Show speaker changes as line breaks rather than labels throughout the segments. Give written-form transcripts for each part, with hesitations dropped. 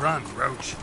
Run, Roach.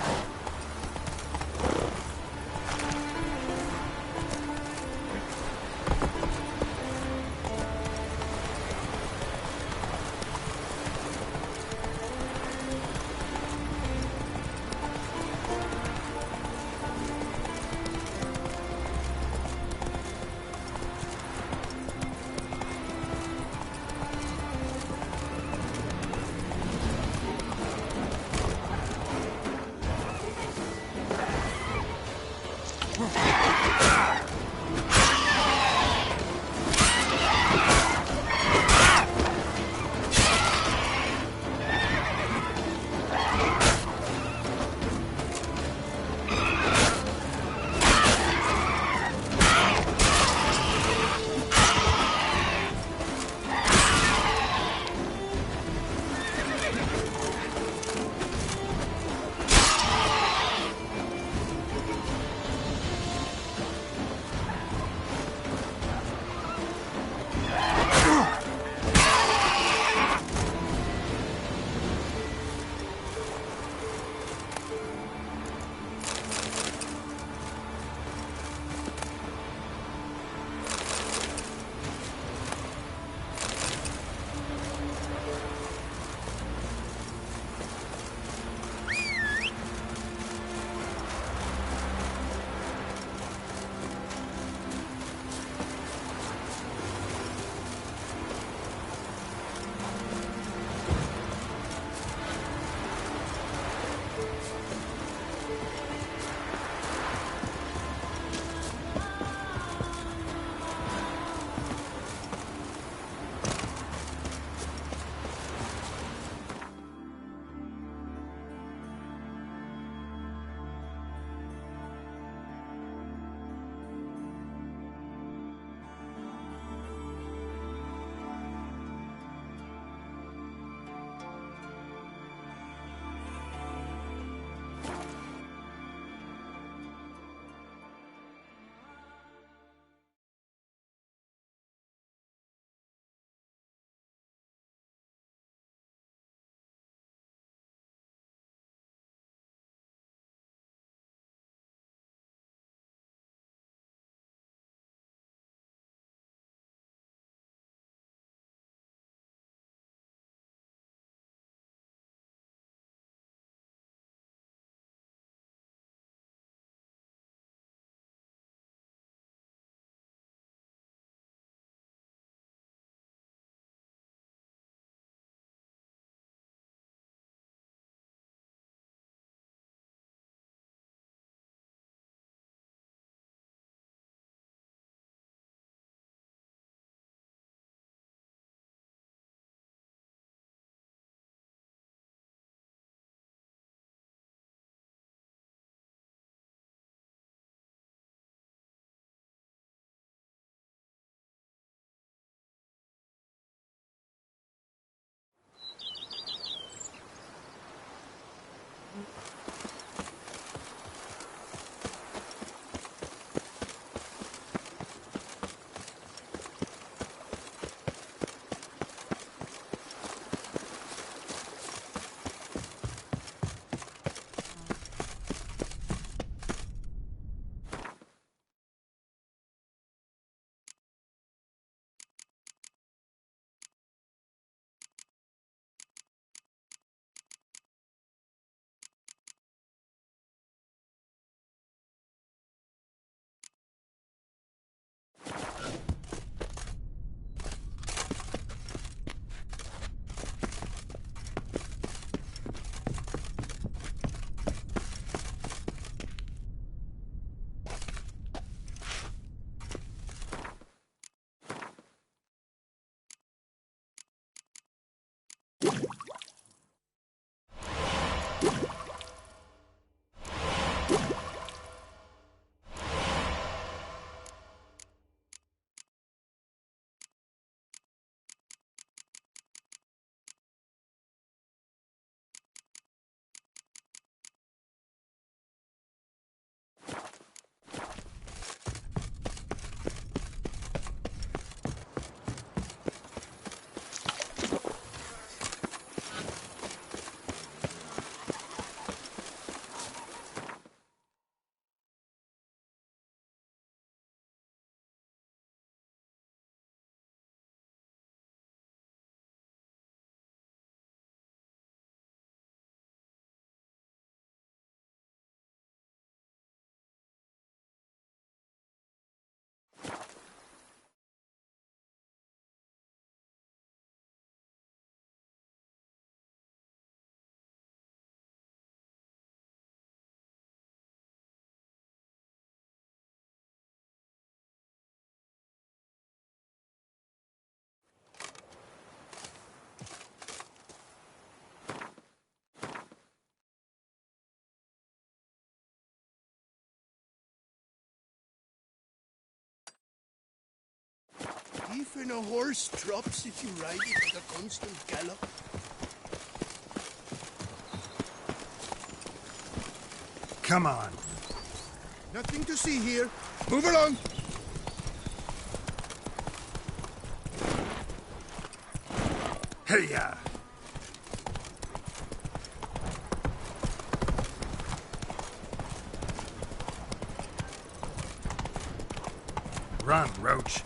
belief in a horse drops if you ride it at a constant gallop.
Come on.
Nothing to see here. Move along.
Hey-ya! Run, Roach.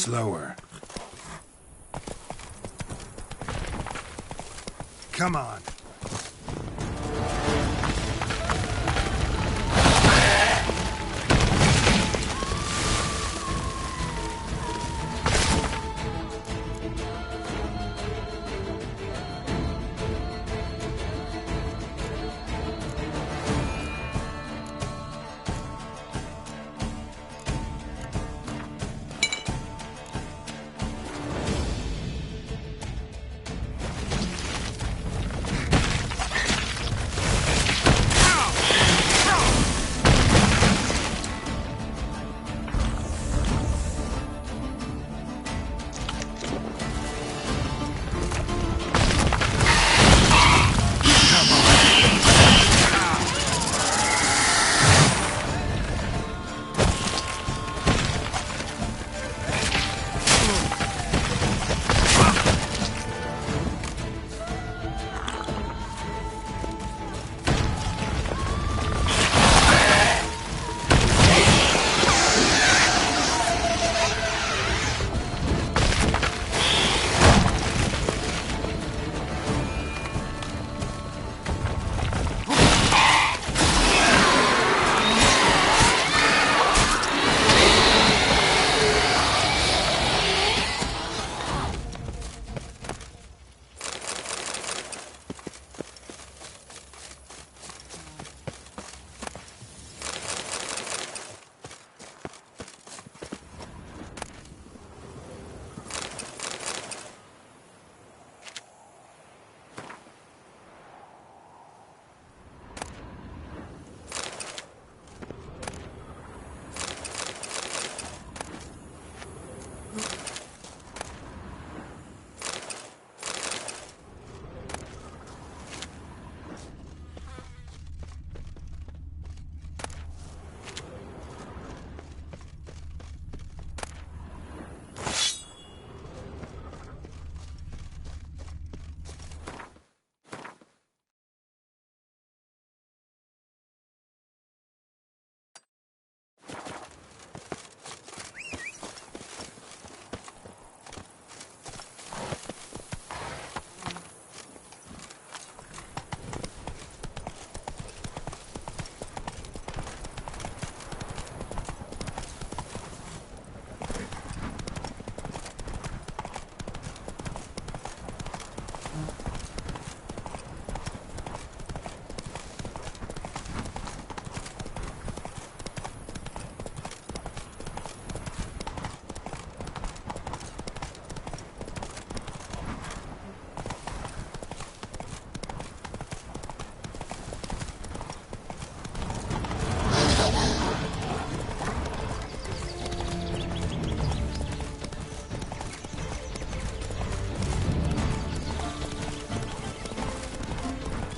Slower. Come on.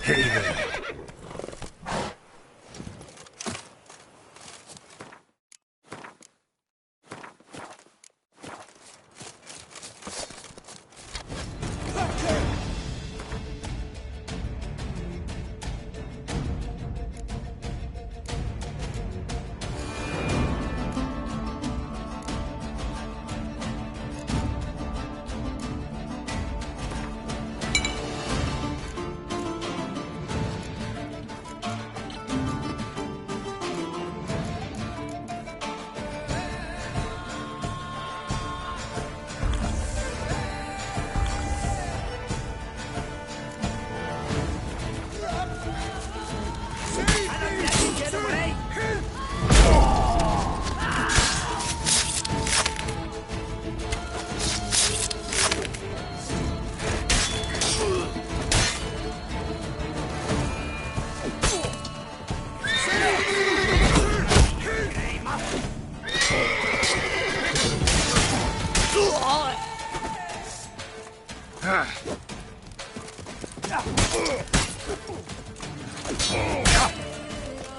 Hey there.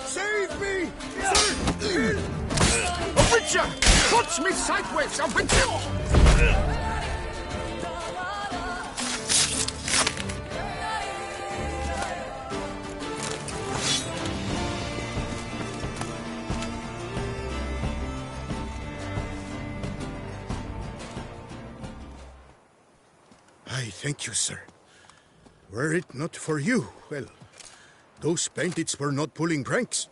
Save me!
A witcher! Touch me sideways, a witcher!
I thank you, sir. Were it not for you, well, those bandits were not pulling pranks.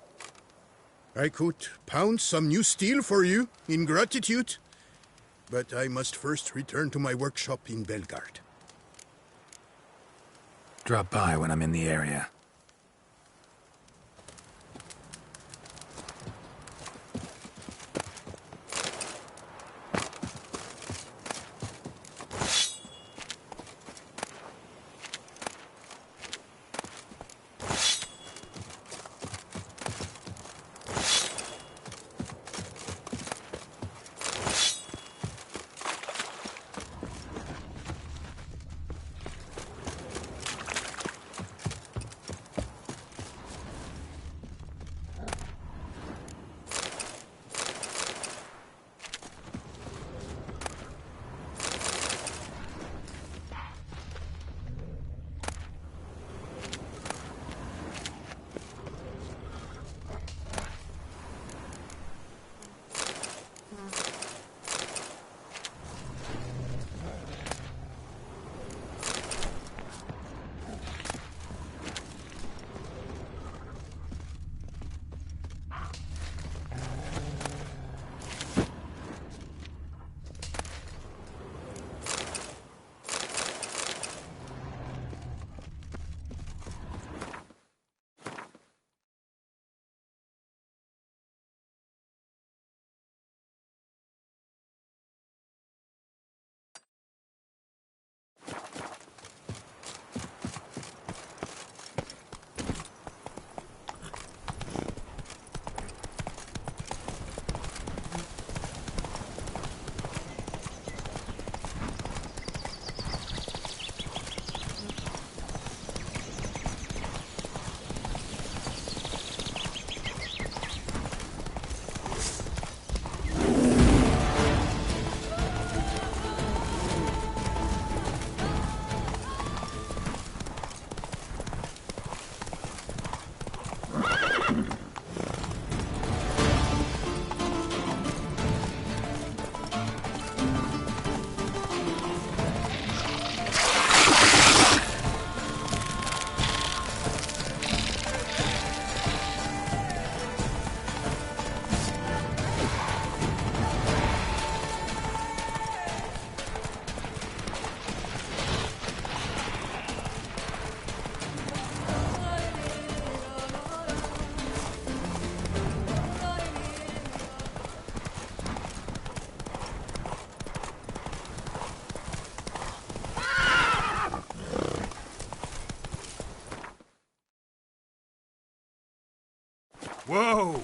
I could pound some new steel for you in gratitude, but I must first return to my workshop in Belgard.
Drop by when I'm in the area. Whoa!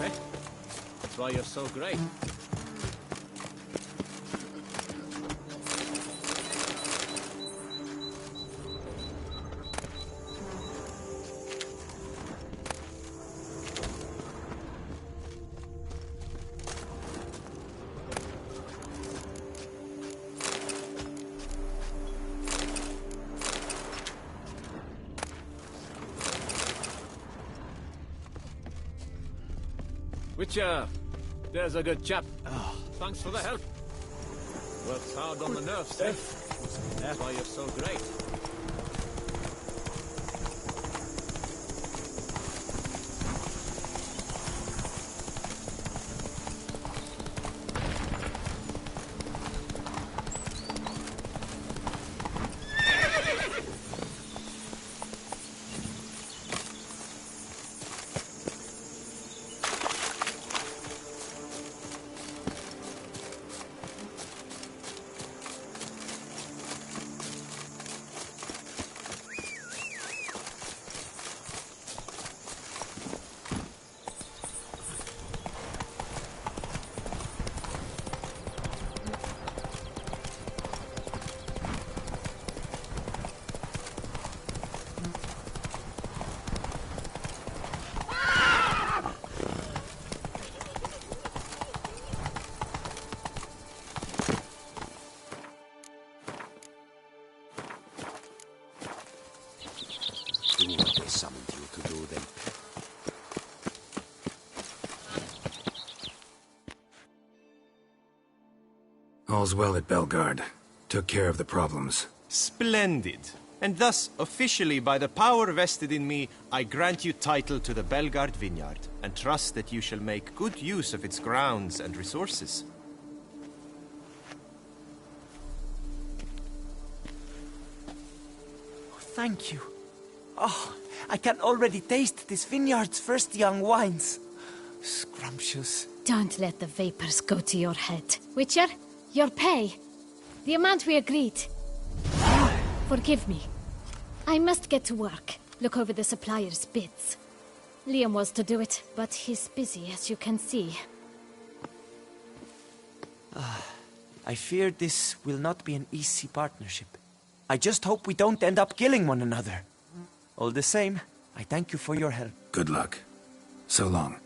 nerves, eh? That's why you're so great. Witcher, there's a good chap. Oh, thanks for the help. Works hard on the nerves, eh? That's why you're so great.
Do what they summoned you to do, then.
All's well at Belgard. Took care of the problems.
Splendid. And thus, officially, by the power vested in me, I grant you title to the Belgard vineyard, and trust that you shall make good use of its grounds and resources.
Thank you. Oh, I can already taste this vineyard's first young wines. Scrumptious.
Don't let the vapors go to your head. Witcher, your pay. The amount we agreed. Forgive me. I must get to work. Look over the supplier's bids. Liam was to do it, but he's busy, as you can see.
I fear this will not be an easy partnership. I just hope we don't end up killing one another. All the same, I thank you for your help.
Good luck. So long.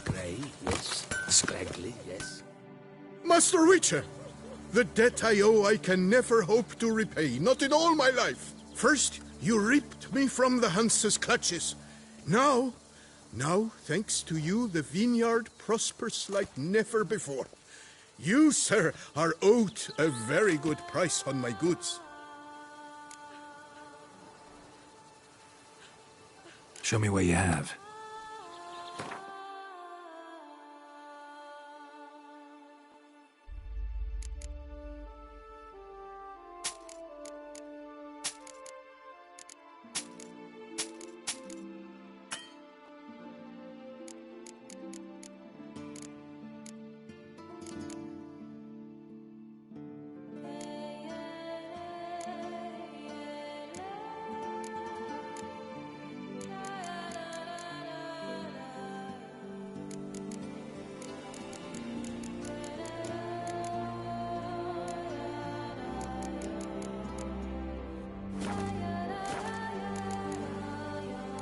Grey, yes. Scraggly, yes.
Master Witcher! The debt I owe I can never hope to repay, not in all my life. First, you ripped me from the Hanse's clutches. Now, thanks to you, the vineyard prospers like never before. You, sir, are owed a very good price on my goods.
Show me what you have.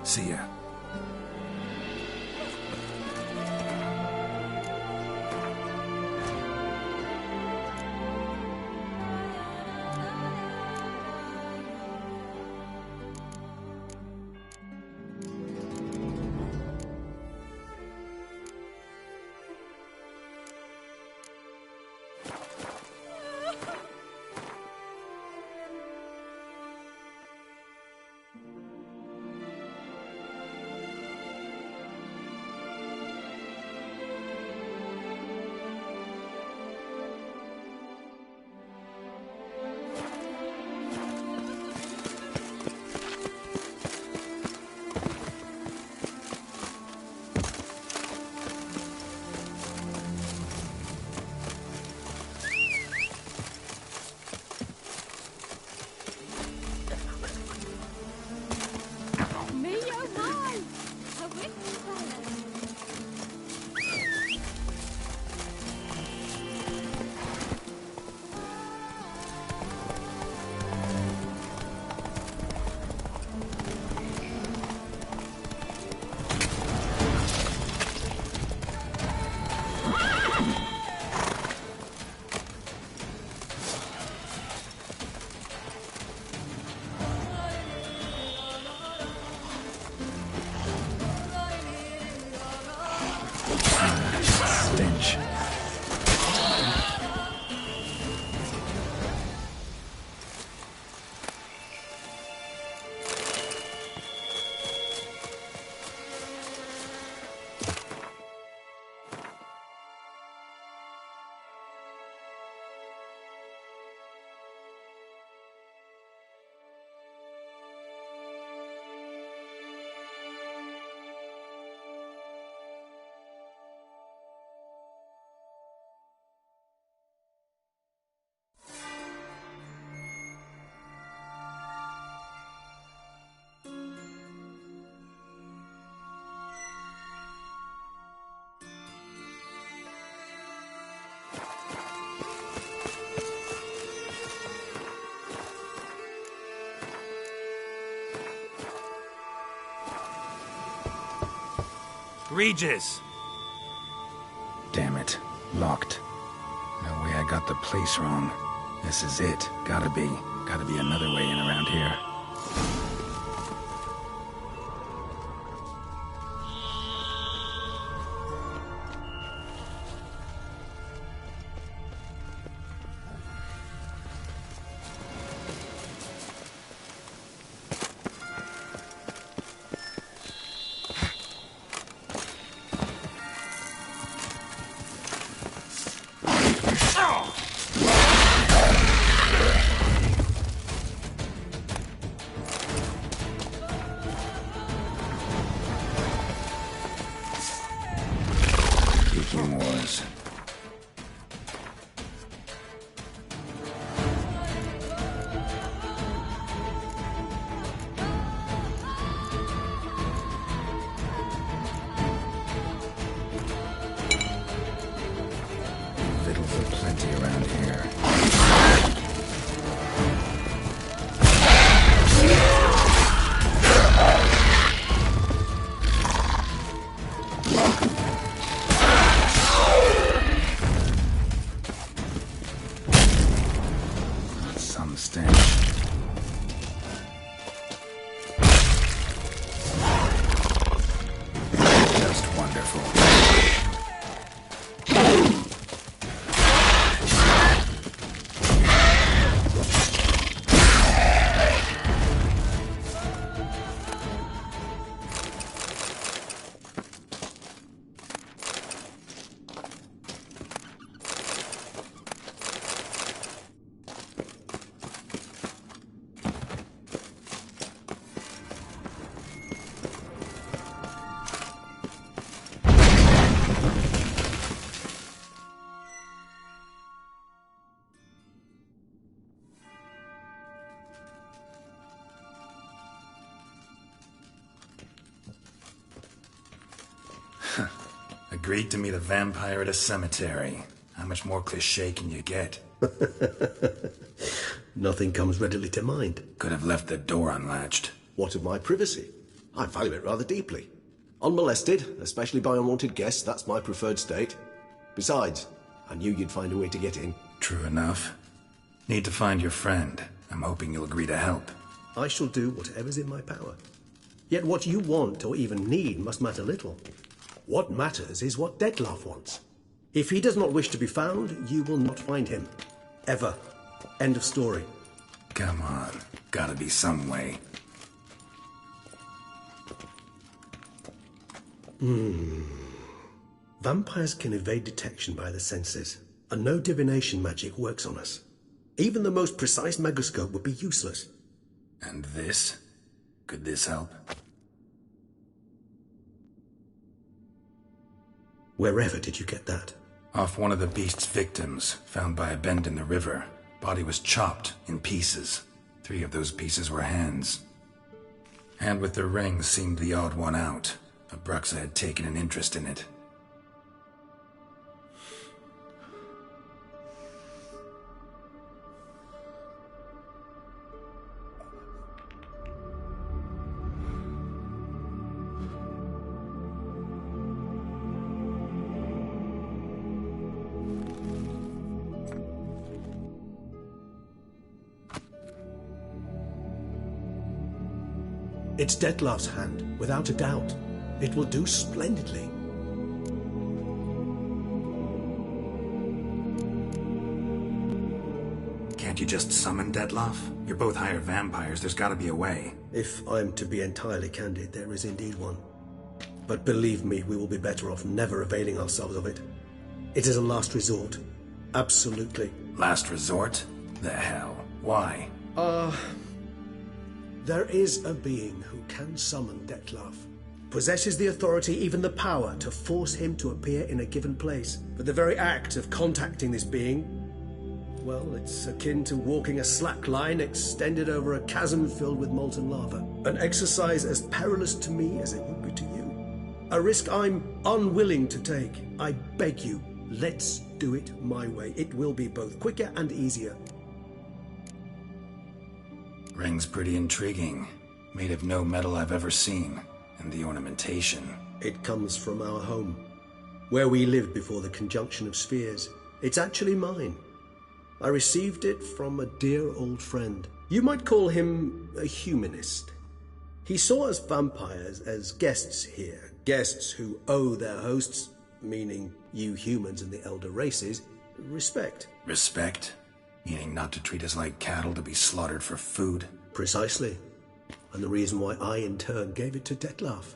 See ya. Regis! Damn it. Locked. No way I got the place wrong. This is it. Gotta be. Gotta be another way in around here. Was. Victuals are plenty around here. Agreed to meet a vampire at a cemetery. How much more cliché can you get?
Nothing comes readily to mind.
Could have left the door unlatched.
What of my privacy? I value it rather deeply. Unmolested, especially by unwanted guests, that's my preferred state. Besides, I knew you'd find a way to get in.
True enough. Need to find your friend. I'm hoping you'll agree to help.
I shall do whatever's in my power. Yet what you want or even need must matter little. What matters is what Dettlaff wants. If he does not wish to be found, you will not find him. Ever. End of story.
Come on. Gotta be some way.
Vampires can evade detection by the senses, and no divination magic works on us. Even the most precise megascope would be useless.
And this? Could this help?
Wherever did you get that?
Off one of the beast's victims, found by a bend in the river. Body was chopped in pieces. 3 of those pieces were hands. Hand with the ring seemed the odd one out. Abruxa had taken an interest in it.
It's Dettlaff's hand, without a doubt. It will do splendidly.
Can't you just summon Dettlaff? You're both hired vampires, there's gotta be a way.
If I'm to be entirely candid, there is indeed one. But believe me, we will be better off never availing ourselves of it. It is a last resort. Absolutely.
Last resort? The hell? Why?
There is a being who can summon Dettlaff. Possesses the authority, even the power, to force him to appear in a given place. But the very act of contacting this being, well, it's akin to walking a slack line extended over a chasm filled with molten lava. An exercise as perilous to me as it would be to you. A risk I'm unwilling to take. I beg you, let's do it my way. It will be both quicker and easier.
Ring's pretty intriguing. Made of no metal I've ever seen. And the ornamentation.
It comes from our home, where we lived before the conjunction of spheres. It's actually mine. I received it from a dear old friend. You might call him a humanist. He saw us vampires as guests here, guests who owe their hosts, meaning you humans and the elder races, respect.
Respect? Meaning not to treat us like cattle to be slaughtered for food?
Precisely. And the reason why I, in turn, gave it to Detlef.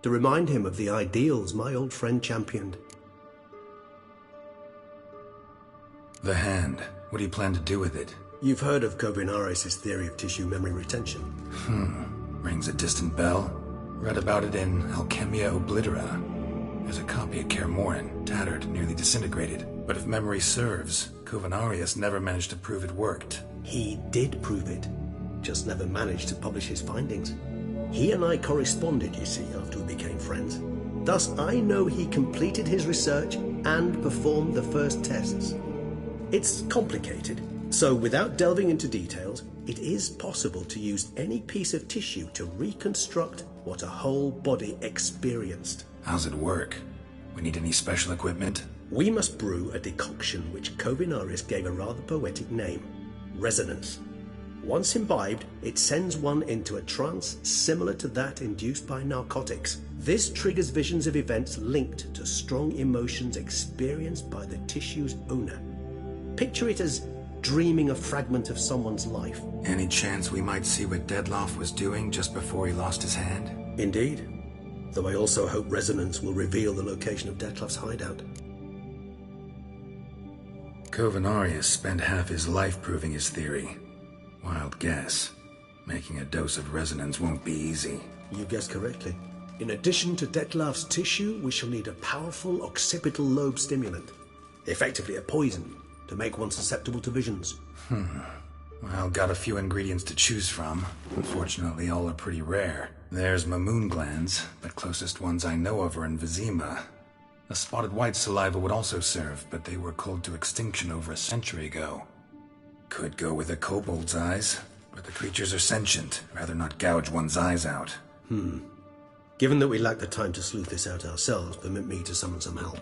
To remind him of the ideals my old friend championed.
The hand. What do you plan to do with it?
You've heard of Kovinaris' theory of tissue memory retention.
Rings a distant bell. Read about it in Alchemia Oblitera. There's a copy at Kaer Morhen, tattered, nearly disintegrated. But if memory serves, Kovinaris never managed to prove it worked.
He did prove it, just never managed to publish his findings. He and I corresponded, you see, after we became friends. Thus, I know he completed his research and performed the first tests. It's complicated, so without delving into details, it is possible to use any piece of tissue to reconstruct what a whole body experienced.
How's it work? We need any special equipment?
We must brew a decoction which Kovinaris gave a rather poetic name, resonance. Once imbibed, it sends one into a trance similar to that induced by narcotics. This triggers visions of events linked to strong emotions experienced by the tissue's owner. Picture it as dreaming a fragment of someone's life.
Any chance we might see what Detlef was doing just before he lost his hand?
Indeed. Though I also hope resonance will reveal the location of Detlef's hideout.
Kovinaris spent half his life proving his theory. Wild guess. Making a dose of resonance won't be easy.
You guessed correctly. In addition to Detlef's tissue, we shall need a powerful occipital lobe stimulant. Effectively a poison, to make one susceptible to visions.
Well, got a few ingredients to choose from. Unfortunately, all are pretty rare. There's Mamoon glands, but closest ones I know of are in Vizima. A spotted white saliva would also serve, but they were culled to extinction over a century ago. Could go with a kobold's eyes, but the creatures are sentient. Rather not gouge one's eyes out.
Given that we lack the time to sleuth this out ourselves, permit me to summon some help.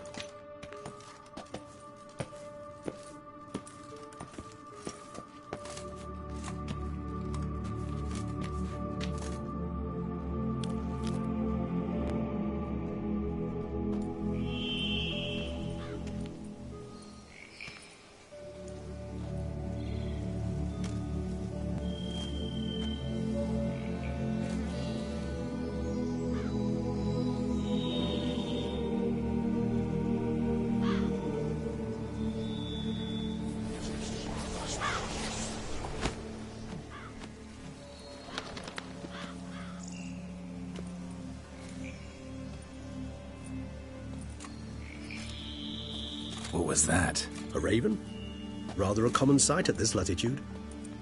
What was that?
A raven? Rather a common sight at this latitude.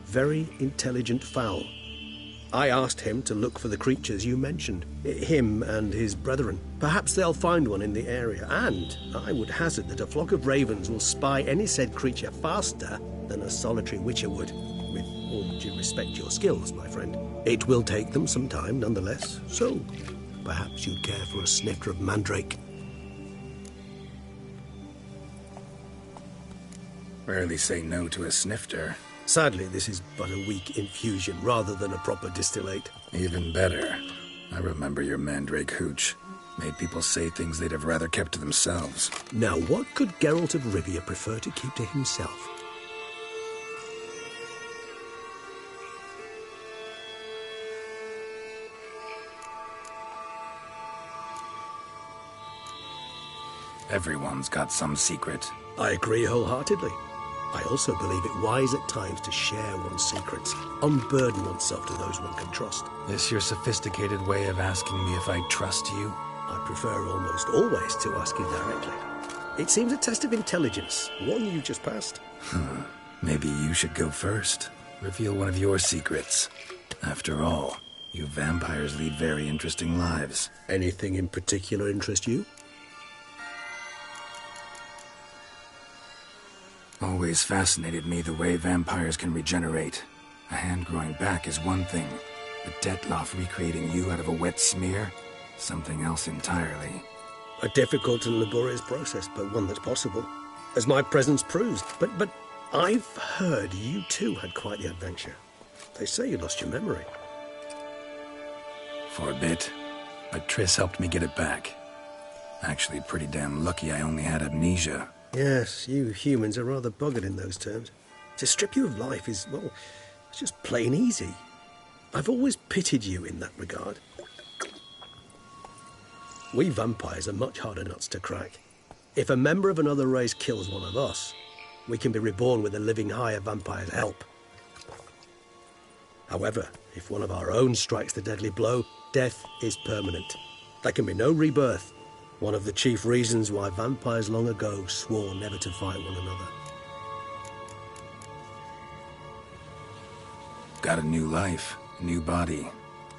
Very intelligent fowl. I asked him to look for the creatures you mentioned. Him and his brethren. Perhaps they'll find one in the area, and I would hazard that a flock of ravens will spy any said creature faster than a solitary witcher would. With all due respect to your skills, my friend. It will take them some time, nonetheless, so perhaps you'd care for a snifter of mandrake.
Rarely say no to a snifter.
Sadly, this is but a weak infusion rather than a proper distillate.
Even better. I remember your mandrake hooch. Made people say things they'd have rather kept to themselves.
Now, what could Geralt of Rivia prefer to keep to himself?
Everyone's got some secret.
I agree wholeheartedly. I also believe it wise at times to share one's secrets, unburden oneself to those one can trust.
This your sophisticated way of asking me if I trust you?
I prefer almost always to ask you directly. It seems a test of intelligence, one you just passed.
Maybe you should go first. Reveal one of your secrets. After all, you vampires lead very interesting lives.
Anything in particular interest you?
Always fascinated me the way vampires can regenerate. A hand growing back is one thing, but Detlef recreating you out of a wet smear? Something else entirely.
A difficult and laborious process, but one that's possible, as my presence proves. But I've heard you too had quite the adventure. They say you lost your memory.
For a bit, but Triss helped me get it back. Actually, pretty damn lucky I only had amnesia.
Yes, you humans are rather buggered in those terms. To strip you of life is, well, it's just plain easy. I've always pitied you in that regard. We vampires are much harder nuts to crack. If a member of another race kills one of us, we can be reborn with a living higher vampire's help. However, if one of our own strikes the deadly blow, death is permanent. There can be no rebirth. One of the chief reasons why vampires long ago swore never to fight one another.
Got a new life, a new body.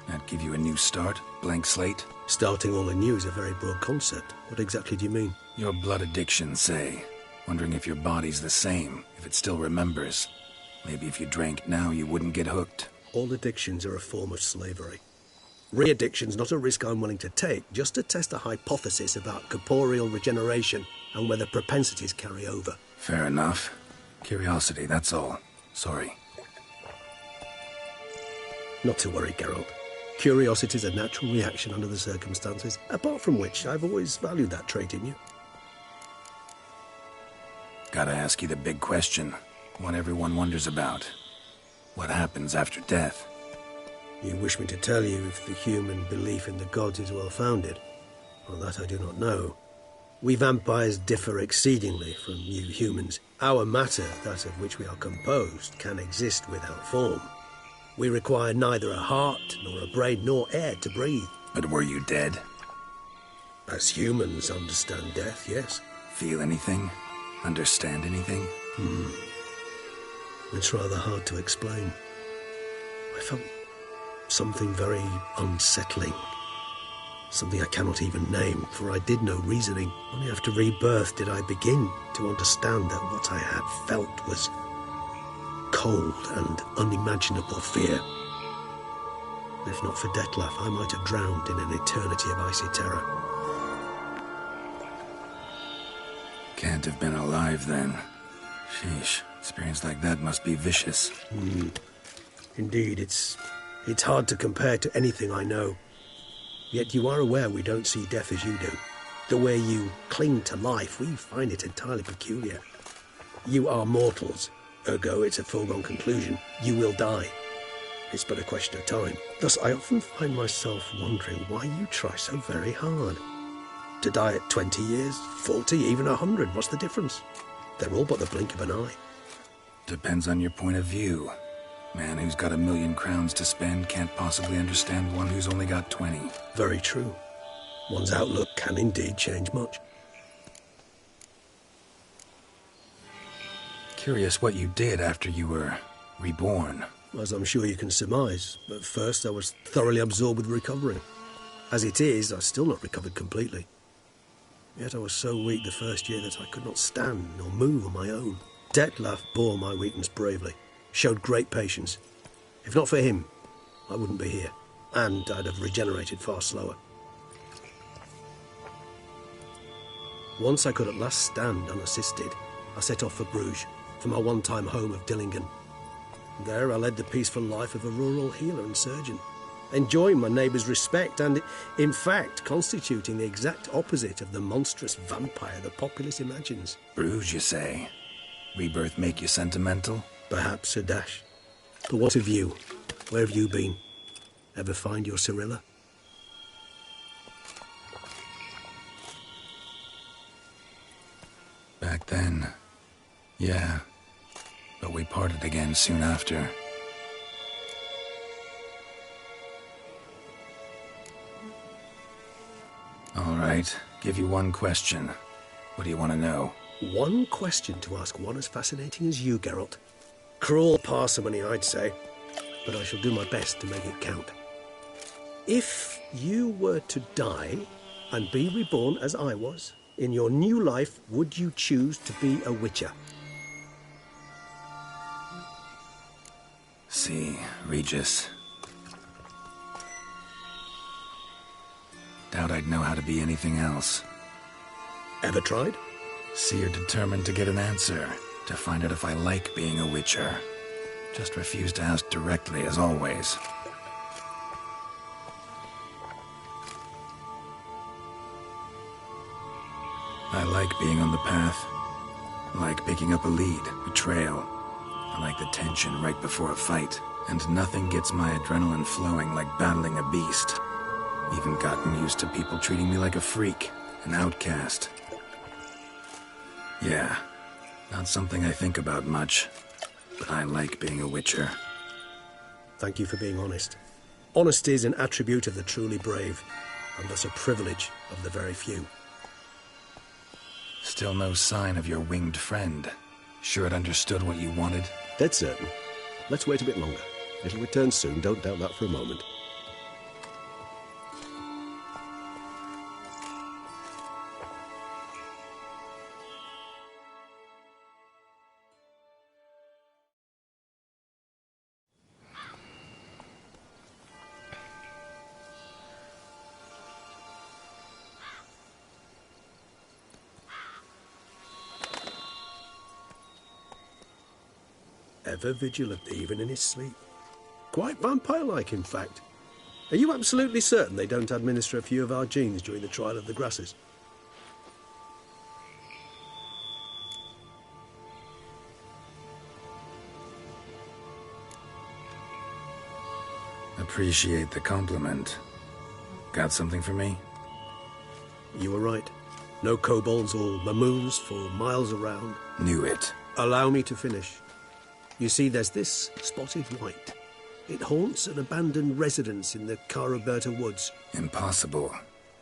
That give you a new start? Blank slate?
Starting all anew is a very broad concept. What exactly do you mean?
Your blood addiction, say. Wondering if your body's the same, if it still remembers. Maybe if you drank now, you wouldn't get hooked.
All addictions are a form of slavery. Re-addiction's not a risk I'm willing to take, just to test a hypothesis about corporeal regeneration and whether propensities carry over.
Fair enough. Curiosity, that's all. Sorry.
Not to worry, Geralt. Curiosity's a natural reaction under the circumstances, apart from which I've always valued that trait in you.
Gotta ask you the big question. One everyone wonders about. What happens after death?
You wish me to tell you if the human belief in the gods is well-founded? Well, that I do not know. We vampires differ exceedingly from you humans. Our matter, that of which we are composed, can exist without form. We require neither a heart, nor a brain, nor air to breathe.
But were you dead?
As humans understand death, yes.
Feel anything? Understand anything?
It's rather hard to explain. I felt something very unsettling. Something I cannot even name, for I did no reasoning. Only after rebirth did I begin to understand that what I had felt was cold and unimaginable fear. If not for Detlef, I might have drowned in an eternity of icy terror.
Can't have been alive then. Sheesh, experience like that must be vicious.
Indeed, it's hard to compare to anything I know. Yet you are aware we don't see death as you do. The way you cling to life, we find it entirely peculiar. You are mortals, ergo it's a foregone conclusion. You will die. It's but a question of time. Thus, I often find myself wondering why you try so very hard. To die at 20 years, 40, even 100, what's the difference? They're all but the blink of an eye.
Depends on your point of view. Man who's got 1,000,000 crowns to spend can't possibly understand one who's only got 20.
Very true. One's outlook can indeed change much.
Curious what you did after you were reborn.
As I'm sure you can surmise, at first I was thoroughly absorbed with recovering. As it is, I've still not recovered completely. Yet I was so weak the first year that I could not stand or move on my own. Detlef bore my weakness bravely, showed great patience. If not for him, I wouldn't be here, and I'd have regenerated far slower. Once I could at last stand unassisted, I set off for Bruges, for my one-time home of Dillingen. There I led the peaceful life of a rural healer and surgeon, enjoying my neighbours' respect and, in fact, constituting the exact opposite of the monstrous vampire the populace imagines.
Bruges, you say? Rebirth make you sentimental?
Perhaps a dash. But what of you? Where have you been? Ever find your Cyrilla?
Back then, yeah. But we parted again soon after. All right, give you one question. What do you want to know?
One question to ask one as fascinating as you, Geralt. Cruel parsimony, I'd say, but I shall do my best to make it count. If you were to die and be reborn as I was, in your new life, would you choose to be a witcher?
See, Regis. doubt I'd know how to be anything else.
Ever tried?
Seer determined to get an answer, to find out if I like being a witcher. Just refused to ask directly, as always. I like being on the path. I like picking up a lead, a trail. I like the tension right before a fight. And nothing gets my adrenaline flowing like battling a beast. Even gotten used to people treating me like a freak, an outcast. Yeah, not something I think about much, but I like being a witcher.
Thank you for being honest. Honesty is an attribute of the truly brave, and thus a privilege of the very few.
Still no sign of your winged friend. Sure it understood what you wanted?
Dead certain. Let's wait a bit longer. It'll return soon, don't doubt that for a moment.
Ever vigilant, even in his sleep. Quite vampire-like, in fact. Are you absolutely certain they don't administer a few of our genes during the trial of the grasses?
Appreciate the compliment. Got something for me?
You were right. No kobolds or mamoons for miles around.
Knew it.
Allow me to finish. You see, there's this spotted white. It haunts an abandoned residence in the Caraberta woods.
Impossible.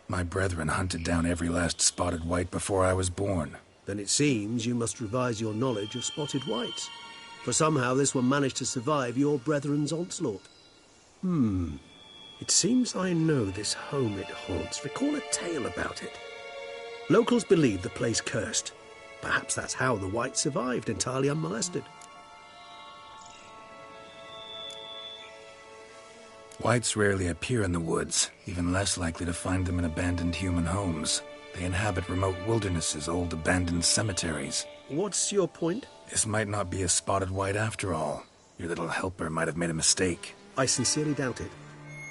My brethren hunted down every last spotted white before I was born.
Then it seems you must revise your knowledge of spotted whites. For somehow this one managed to survive your brethren's onslaught. It seems I know this home it haunts. Recall a tale about it. Locals believe the place cursed. Perhaps that's how the white survived entirely unmolested.
Whites rarely appear in the woods, even less likely to find them in abandoned human homes. They inhabit remote wildernesses, old abandoned cemeteries.
What's your point?
This might not be a spotted white after all. Your little helper might have made a mistake.
I sincerely doubt it.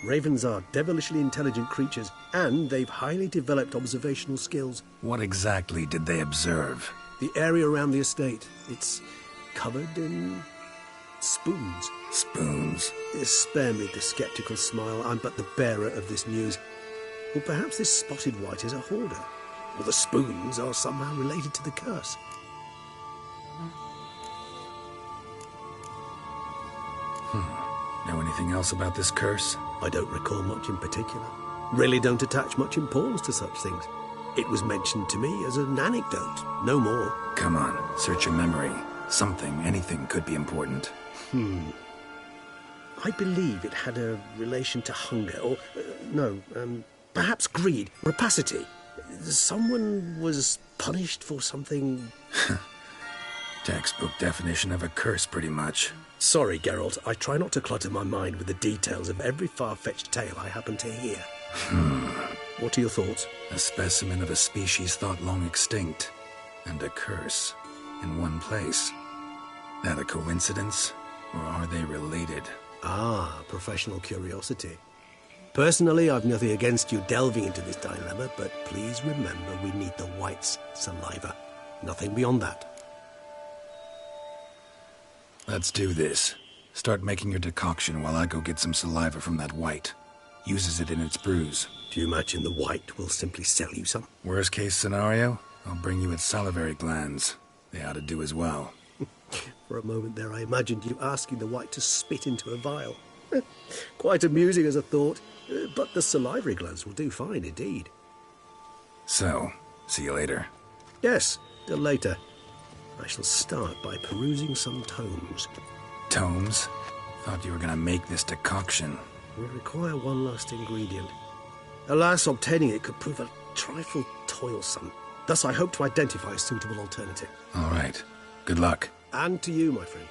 Ravens are devilishly intelligent creatures, and they've highly developed observational skills.
What exactly did they observe?
The area around the estate, it's covered in spoons.
Spoons?
Spare me the skeptical smile. I'm but the bearer of this news. Or perhaps this spotted white is a hoarder. Or the spoons are somehow related to the curse.
Know anything else about this curse?
I don't recall much in particular. Really don't attach much importance to such things. It was mentioned to me as an anecdote, no more.
Come on, search your memory. Something, anything could be important.
I believe it had a relation to hunger, or, perhaps greed, rapacity. Someone was punished for something...
Textbook definition of a curse, pretty much.
Sorry, Geralt, I try not to clutter my mind with the details of every far-fetched tale I happen to hear. What are your thoughts?
A specimen of a species thought long extinct, and a curse, in one place. That a coincidence, or are they related?
Ah, professional curiosity. Personally, I've nothing against you delving into this dilemma, but please remember we need the white's saliva. Nothing beyond that.
Let's do this. Start making your decoction while I go get some saliva from that white. Uses it in its brews.
Do you imagine the white will simply sell you some?
Worst case scenario, I'll bring you its salivary glands. They ought to do as well.
For a moment there I imagined you asking the white to spit into a vial. Quite amusing as a thought, but the salivary glands will do fine indeed.
So, see you later.
Yes, till later. I shall start by perusing some tomes.
Tomes? Thought you were gonna make this decoction.
Will require one last ingredient. Alas, obtaining it could prove a trifle toilsome. Thus I hope to identify a suitable alternative.
All right. Good luck.
And to you, my friend.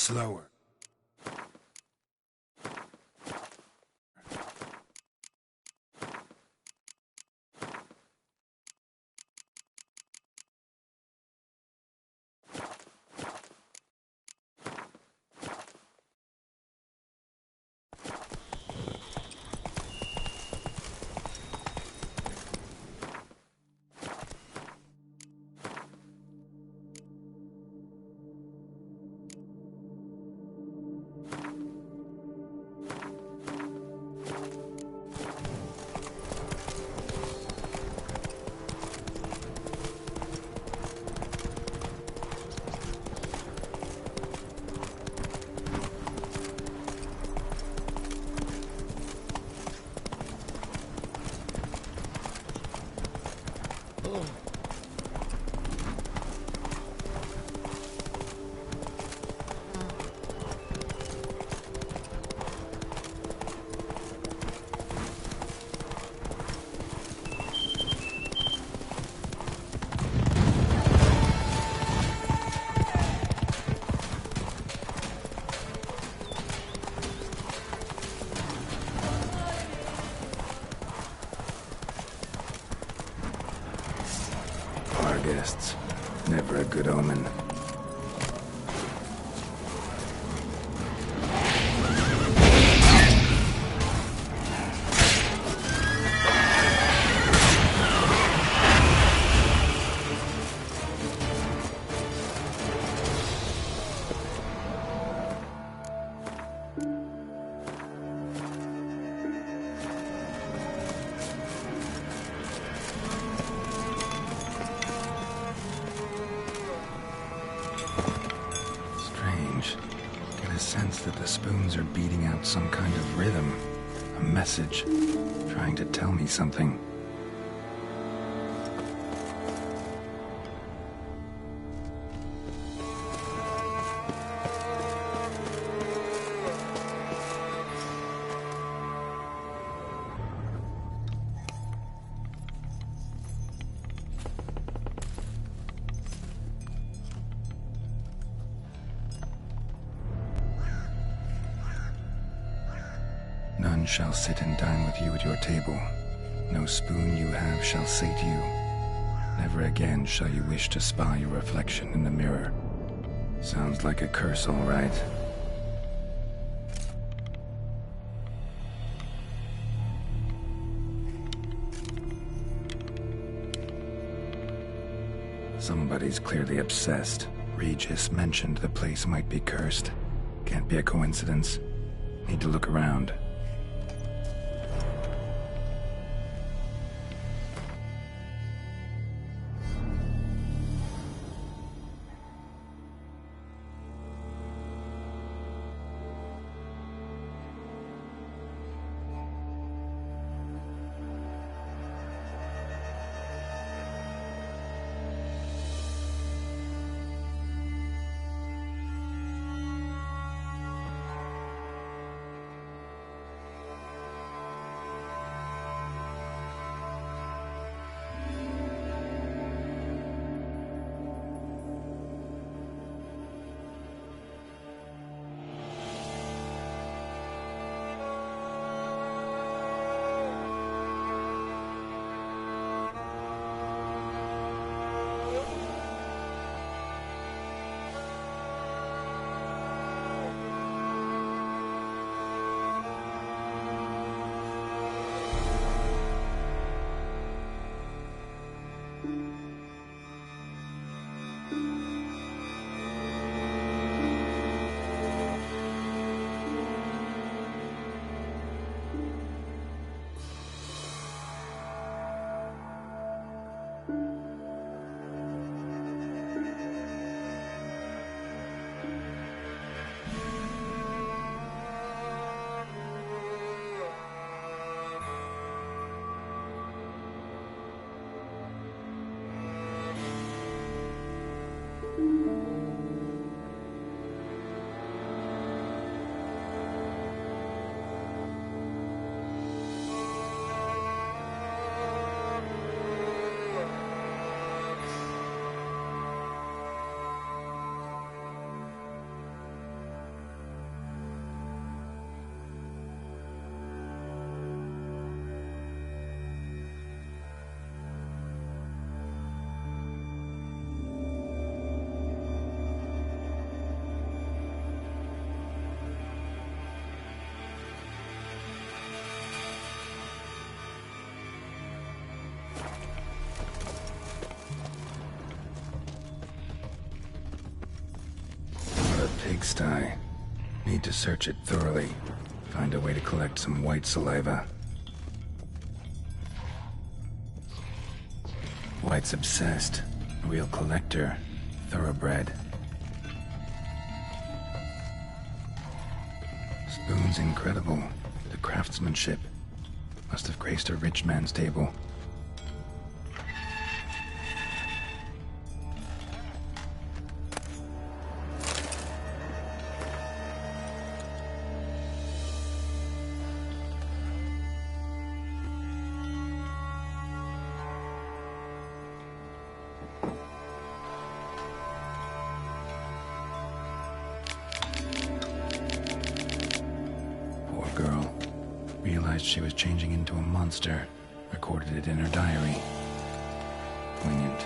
slower. Guests. Never a good omen. Get a sense that the spoons are beating out some kind of rhythm, a message, trying to tell me something. None shall sit and dine with you at your table. No spoon you have shall sate you. Never again shall you wish to spy your reflection in the mirror. Sounds like a curse, all right. Somebody's clearly obsessed. Regis mentioned the place might be cursed. Can't be a coincidence. Need to look around. pigsty. Need to search it thoroughly. Find a way to collect some white saliva. White's obsessed. Real collector. Thoroughbred. Spoon's incredible. The craftsmanship. Must have graced a rich man's table. Girl realized she was changing into a monster, recorded it in her diary. Poignant.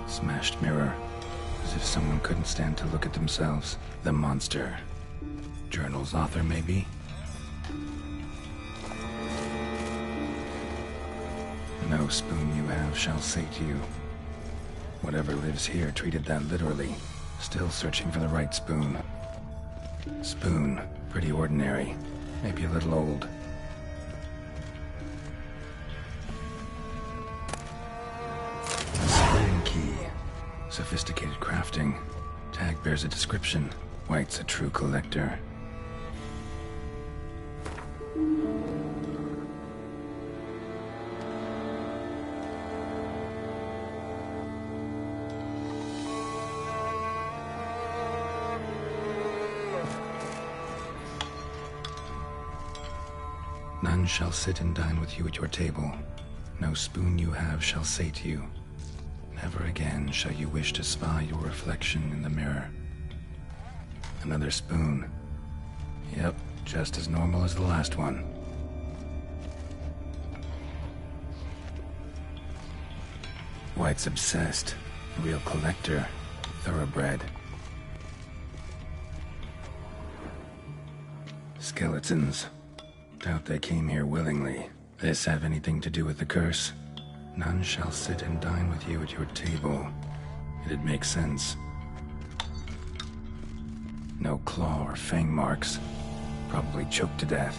Smashed mirror, as if someone couldn't stand to look at themselves. The monster. Journal's author, maybe? No spoon you have shall sate you. Whatever lives here treated that literally. Still searching for the right spoon. Spoon, pretty ordinary. Maybe a little old. Spoon key. Sophisticated crafting. Tag bears a description. White's a true collector. None shall sit and dine with you at your table. No spoon you have shall sate you. Never again shall you wish to spy your reflection in the mirror. Another spoon. Yep, just as normal as the last one. White's obsessed. Real collector. Thoroughbred. Skeletons. Doubt they came here willingly. This have anything to do with the curse? None shall sit and dine with you at your table. It'd make sense. No claw or fang marks. Probably choked to death.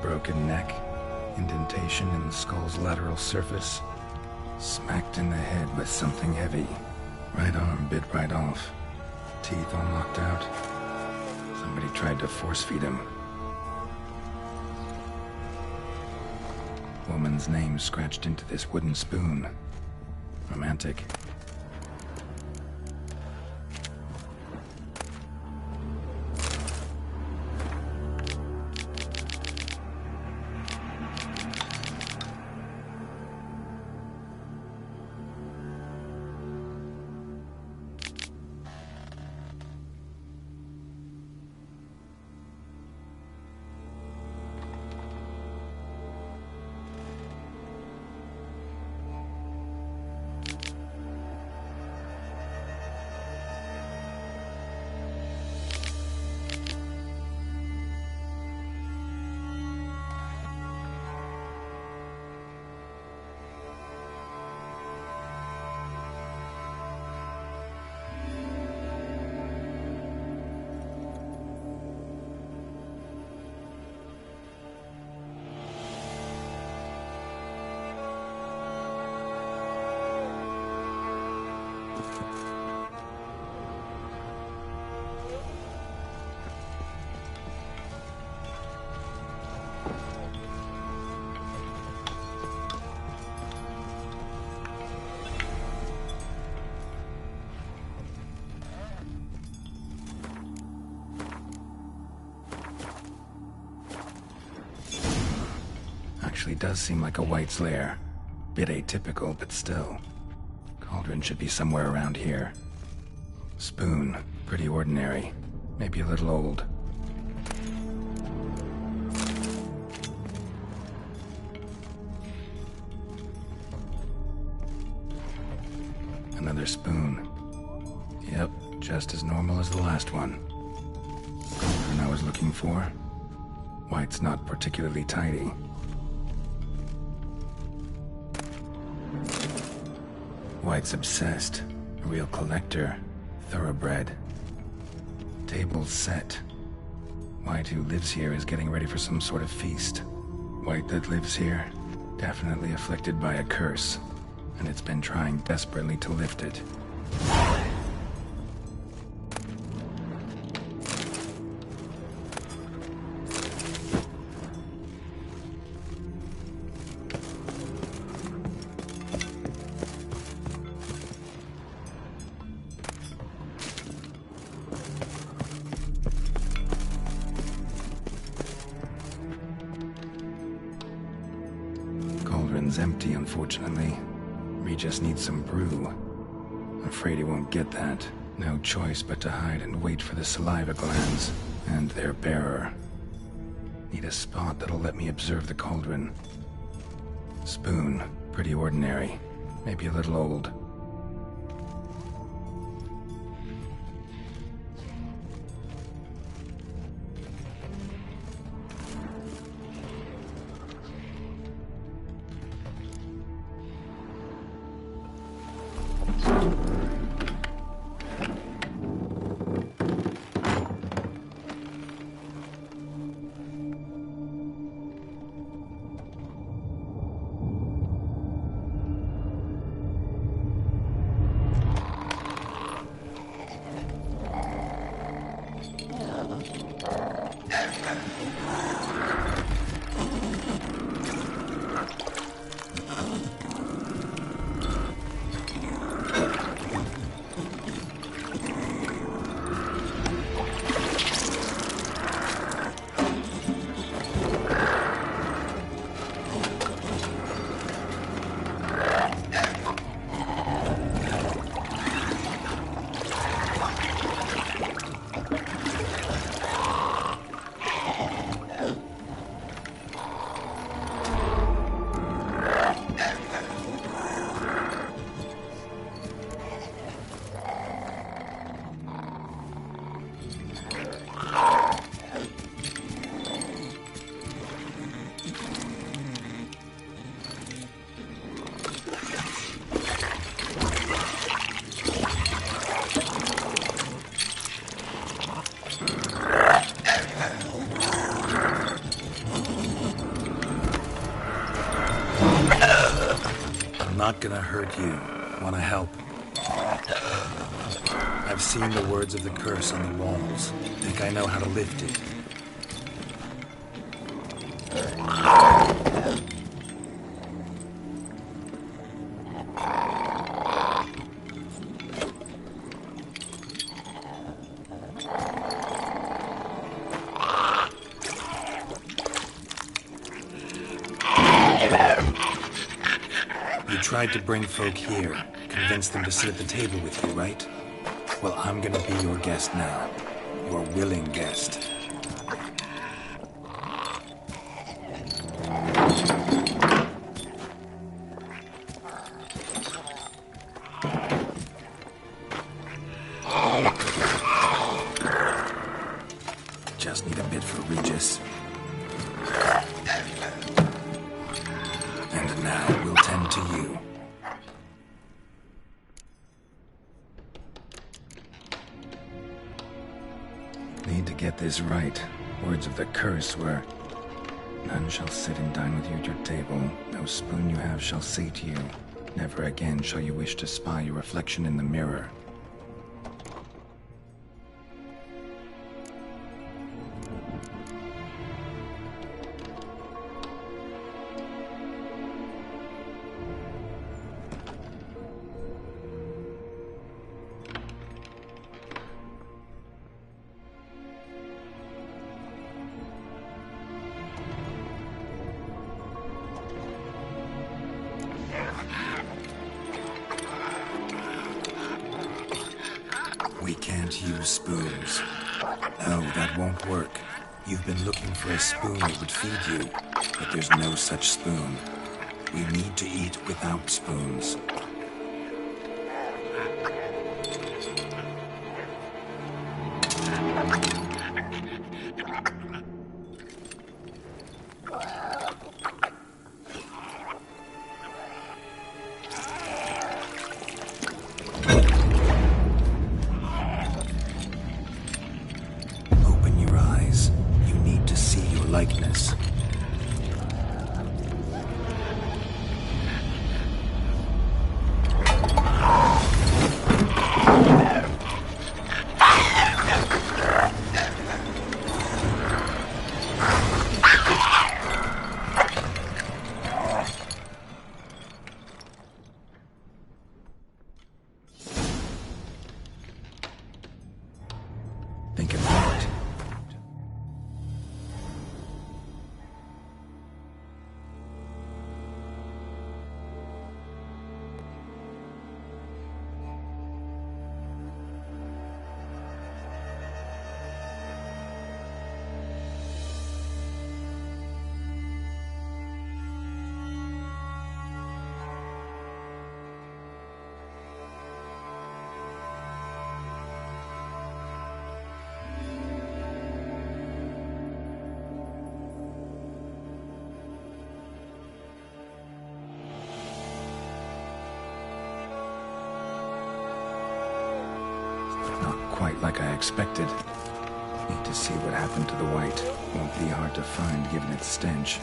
Broken neck. Indentation in the skull's lateral surface. Smacked in the head with something heavy. Right arm bit right off. Teeth all knocked out. Somebody tried to force feed him. Woman's name scratched into this wooden spoon. Romantic. Actually does seem like a White's lair. Bit atypical, but still. Cauldron should be somewhere around here. Spoon, pretty ordinary. Maybe a little old. Another spoon. Yep, Just as normal as the last one. Cauldron I was looking for. White's not particularly tidy. White's obsessed. A real collector. Thoroughbred. Table's set. White, who lives here, is getting ready for some sort of feast. White that lives here, definitely afflicted by a curse, and it's been trying desperately to lift it. Cauldron's empty, unfortunately. We just need some brew. Afraid he won't get that. No choice but to hide and wait for the saliva glands and their bearer. Need a spot that'll let me observe the cauldron. Spoon, pretty ordinary. Maybe a little old. Not gonna hurt you. Wanna help? I've seen the words of the curse on the walls. Think I know how to lift it. You tried to bring folk here, convince them to sit at the table with you, right? Well, I'm gonna be your guest now. Your willing guest. Just need a bit for Regis. And now we'll tend to you. Need to get this right. Words of the curse were, none shall sit and dine with you at your table. No spoon you have shall sate you. Never again shall you wish to spy your reflection in the mirror. We can't use spoons. No, that won't work. You've been looking for a spoon that would feed you, but there's no such spoon. We need to eat without spoons. quite like I expected. Need to see what happened to the white. Won't be hard to find given its stench.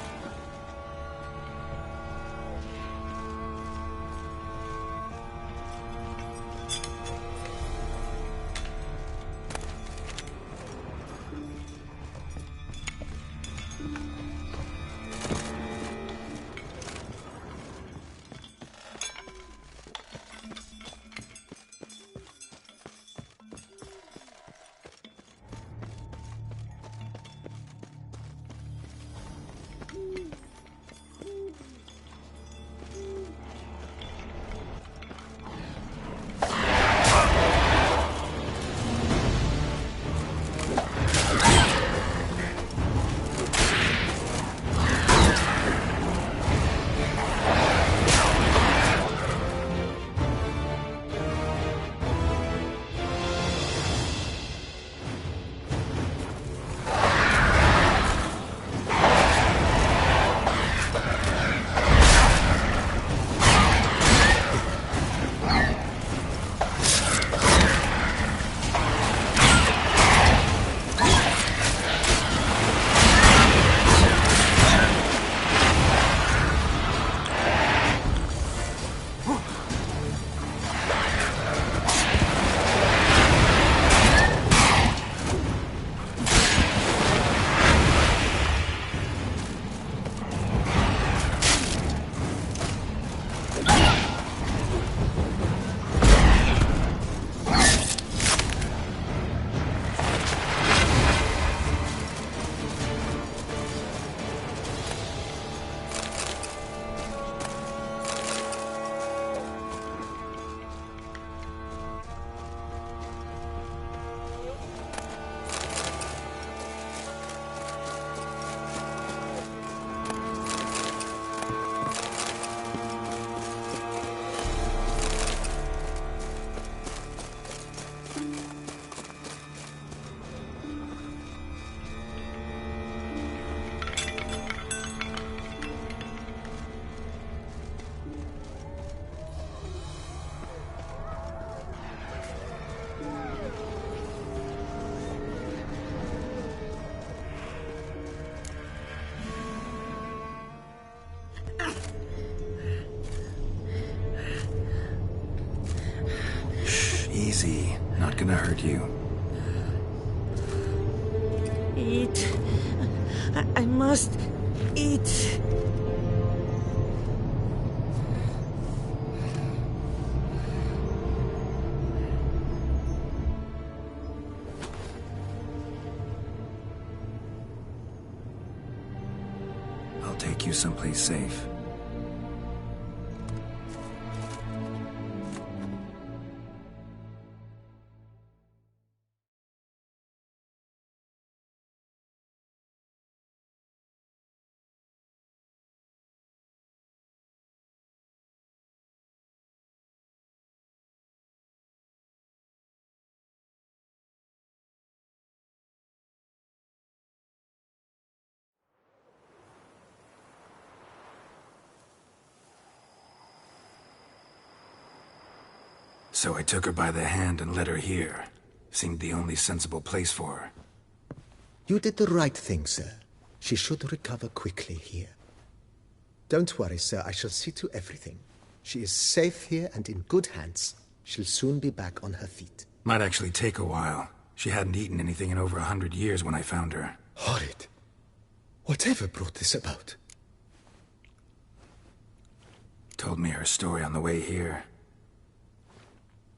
Easy. Not gonna hurt you.
Eat. I must eat.
I'll take you someplace safe. So I took her by the hand and led her here. Seemed the only sensible place for her.
You did the right thing, sir. She should recover quickly here. Don't worry, sir. I shall see to everything. She is safe here and in good hands. She'll soon be back on her feet.
Might actually take a while. She hadn't eaten anything in over 100 years when I found her.
Horrid. Whatever brought this about?
Told me her story on the way here.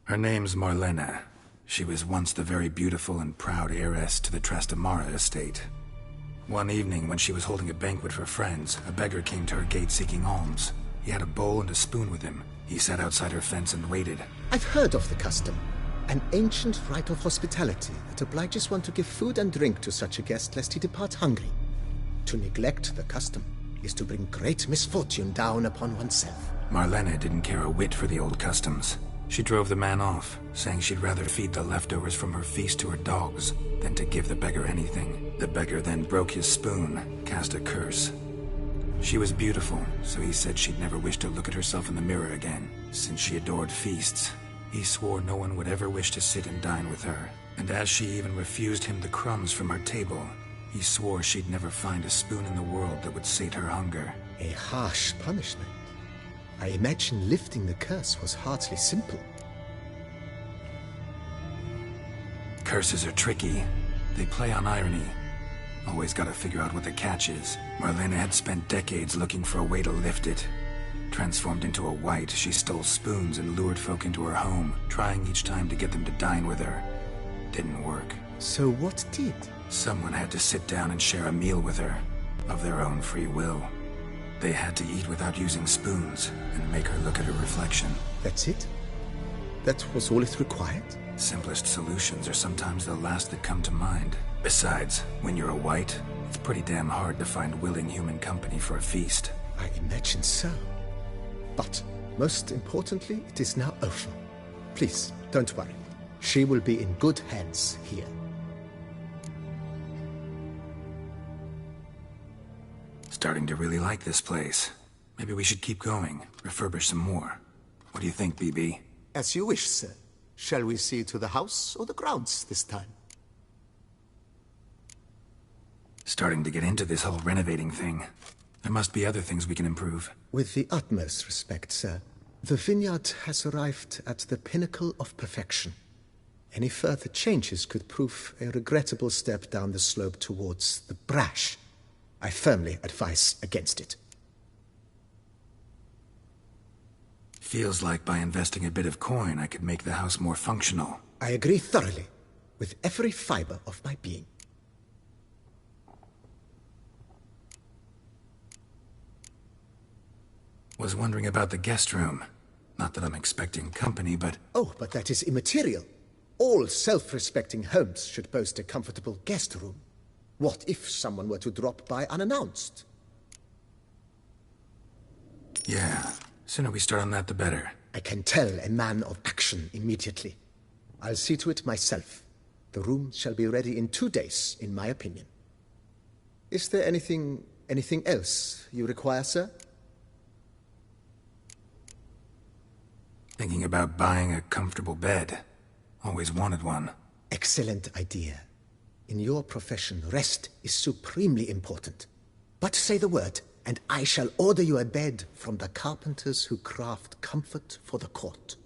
Her name's Marlena. She was once the very beautiful and proud heiress to the Trastamara estate. One evening, when she was holding a banquet for friends, a beggar came to her gate seeking alms. He had a bowl and a spoon with him. He sat outside her fence and waited.
I've heard of the custom. An ancient rite of hospitality that obliges one to give food and drink to such a guest lest he depart hungry. To neglect the custom is to bring great misfortune down upon oneself.
Marlena didn't care a whit for the old customs. She drove the man off, saying she'd rather feed the leftovers from her feast to her dogs than to give the beggar anything. The beggar then broke his spoon, cast a curse. She was beautiful, so he said she'd never wish to look at herself in the mirror again. Since she adored feasts, he swore no one would ever wish to sit and dine with her. And as she even refused him the crumbs from her table, he swore she'd never find a spoon in the world that would sate her hunger.
A harsh punishment. I imagine lifting the curse was hardly simple.
Curses are tricky. They play on irony. Always gotta figure out what the catch is. Marlena had spent decades looking for a way to lift it. Transformed into a wight, she stole spoons and lured folk into her home, trying each time to get them to dine with her. Didn't work.
So what did?
Someone had to sit down and share a meal with her, of their own free will. They had to eat without using spoons, and make her look at her reflection.
That's it? That was all it required?
Simplest solutions are sometimes the last that come to mind. Besides, when you're a wight, it's pretty damn hard to find willing human company for a feast.
I imagine so. But, most importantly, it is now over. Please, don't worry. She will be in good hands here.
Starting to really like this place. Maybe we should keep going, refurbish some more. What do you think, BB?
As you wish, sir. Shall we see to the house or the grounds this time?
Starting to get into this whole renovating thing. There must be other things we can improve.
With the utmost respect, sir. The vineyard has arrived at the pinnacle of perfection. Any further changes could prove a regrettable step down the slope towards the brash. I firmly advise against it.
Feels like by investing a bit of coin, I could make the house more functional.
I agree thoroughly, with every fiber of my being.
Was wondering about the guest room. Not that I'm expecting company, but...
Oh, but that is immaterial. All self-respecting homes should boast a comfortable guest room. What if someone were to drop by unannounced?
Yeah, sooner we start on that the better.
I can tell a man of action immediately. I'll see to it myself. The room shall be ready in 2 days, in my opinion. Is there anything else you require, sir?
Thinking about buying a comfortable bed. Always wanted one.
Excellent idea. In your profession, rest is supremely important. But say the word, and I shall order you a bed from the carpenters who craft comfort for the court.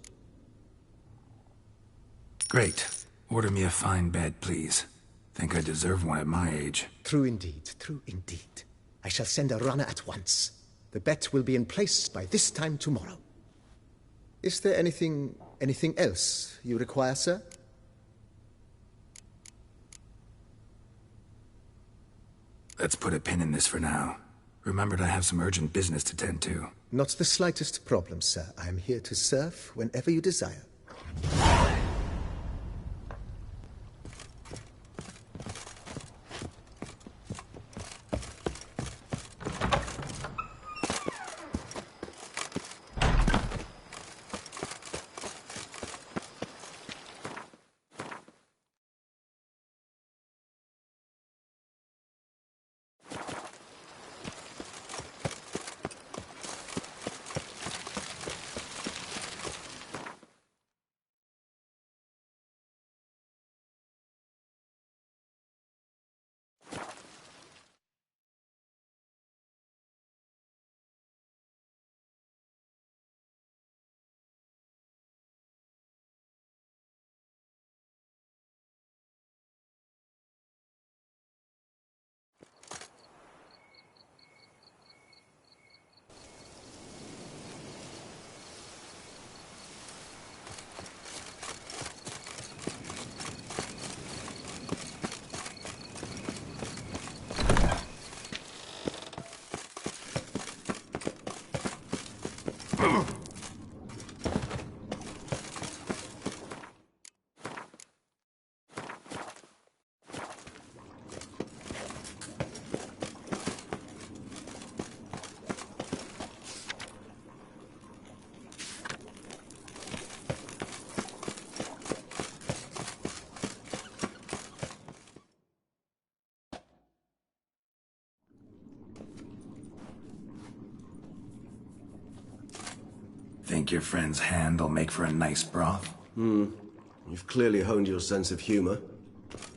Great. Order me a fine bed, please. Think I deserve one at my age.
True indeed, true indeed. I shall send a runner at once. The bet will be in place by this time tomorrow. Is there anything else you require, sir?
Let's put a pin in this for now. Remembered I have some urgent business to tend to.
Not the slightest problem, sir. I am here to serve whenever you desire.
Think your friend's hand will make for a nice broth?
You've clearly honed your sense of humor.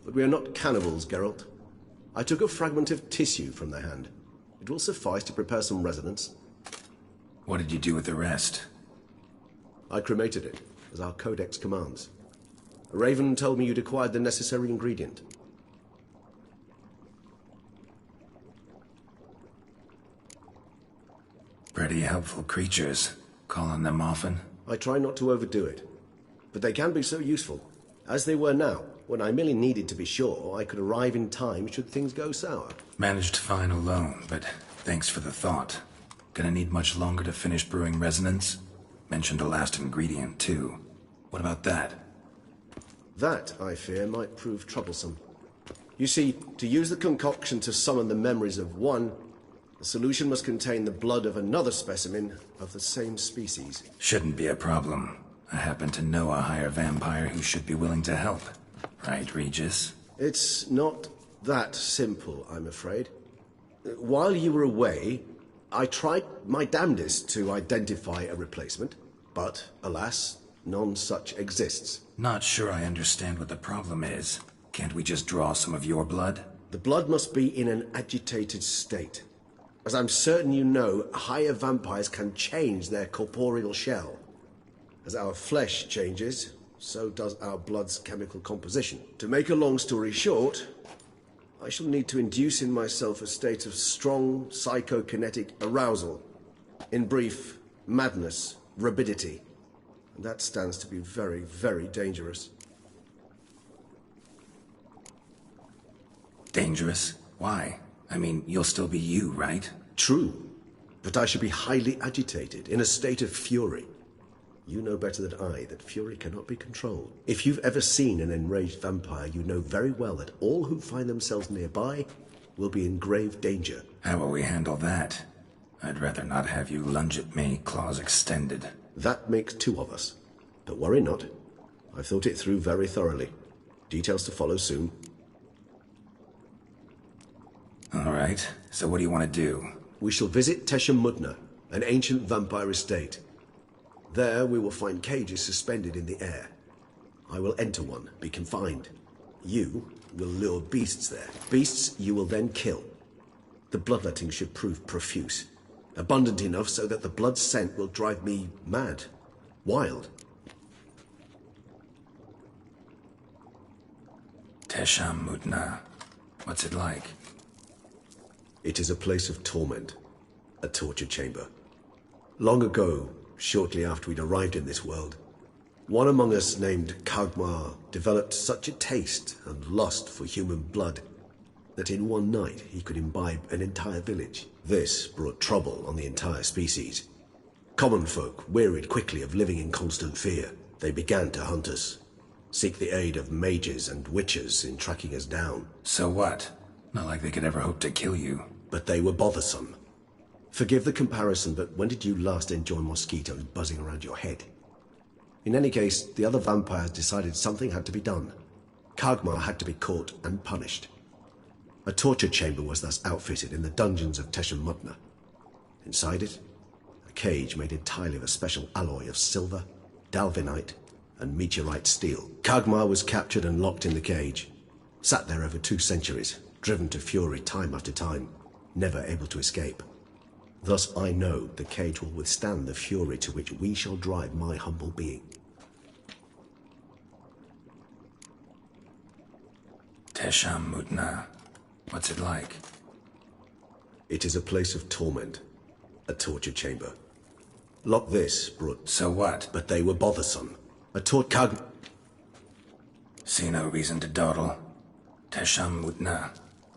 But we are not cannibals, Geralt. I took a fragment of tissue from their hand. It will suffice to prepare some resonance.
What did you do with the rest?
I cremated it, as our codex commands. Raven told me you'd acquired the necessary ingredient.
Pretty helpful creatures. Call on them often?
I try not to overdo it. But they can be so useful. As they were now, when I merely needed to be sure I could arrive in time should things go sour.
Managed fine alone, but thanks for the thought. Gonna need much longer to finish brewing resonance? Mentioned a last ingredient, too. What about that?
That, I fear, might prove troublesome. You see, to use the concoction to summon the memories of one, the solution must contain the blood of another specimen of the same species.
Shouldn't be a problem. I happen to know a higher vampire who should be willing to help. Right, Regis?
It's not that simple, I'm afraid. While you were away, I tried my damnedest to identify a replacement, but, alas, none such exists.
Not sure I understand what the problem is. Can't we just draw some of your blood?
The blood must be in an agitated state. As I'm certain you know, higher vampires can change their corporeal shell. As our flesh changes, so does our blood's chemical composition. To make a long story short, I shall need to induce in myself a state of strong psychokinetic arousal. In brief, madness, rabidity. And that stands to be very, very dangerous.
Dangerous? Why? I mean, you'll still be you, right?
True. But I should be highly agitated, in a state of fury. You know better than I that fury cannot be controlled. If you've ever seen an enraged vampire, you know very well that all who find themselves nearby will be in grave danger.
How will we handle that? I'd rather not have you lunge at me, claws extended.
That makes two of us. But worry not. I've thought it through very thoroughly. Details to follow soon.
All right, so what do you want to do?
We shall visit Teshem Mudna, an ancient vampire estate. There we will find cages suspended in the air. I will enter one, be confined. You will lure beasts there. Beasts you will then kill. The bloodletting should prove profuse. Abundant enough so that the blood scent will drive me mad. Wild.
Teshem Mudna. What's it like?
It is a place of torment. A torture chamber. Long ago, shortly after we'd arrived in this world, one among us named Kagmar developed such a taste and lust for human blood that in one night he could imbibe an entire village. This brought trouble on the entire species. Common folk wearied quickly of living in constant fear. They began to hunt us, seek the aid of mages and witches in tracking us down.
So what? Not like they could ever hope to kill you.
But they were bothersome. Forgive the comparison, but when did you last enjoy mosquitoes buzzing around your head? In any case, the other vampires decided something had to be done. Kagmar had to be caught and punished. A torture chamber was thus outfitted in the dungeons of Teshem Mudna. Inside it, a cage made entirely of a special alloy of silver, dalvinite, and meteorite steel. Kagmar was captured and locked in the cage. Sat there over 2 centuries, driven to fury time after time, never able to escape. Thus I know the cage will withstand the fury to which we shall drive my humble being.
Teshem Mudna. What's it like?
It is a place of torment. A torture chamber. Lock this brought...
So what?
But they were bothersome.
See no reason to dawdle. Teshem Mudna.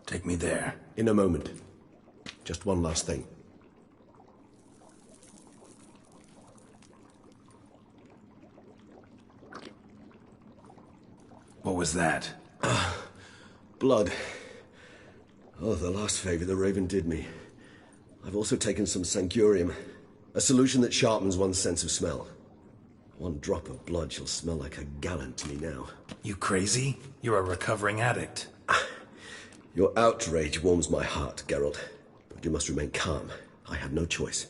Take me there.
In a moment. Just one last thing.
What was that?
Blood. Oh, the last favor the Raven did me. I've also taken some Sancurium, a solution that sharpens one's sense of smell. One drop of blood shall smell like a gallon to me now.
You crazy? You're a recovering addict.
Your outrage warms my heart, Geralt. But you must remain calm. I have no choice.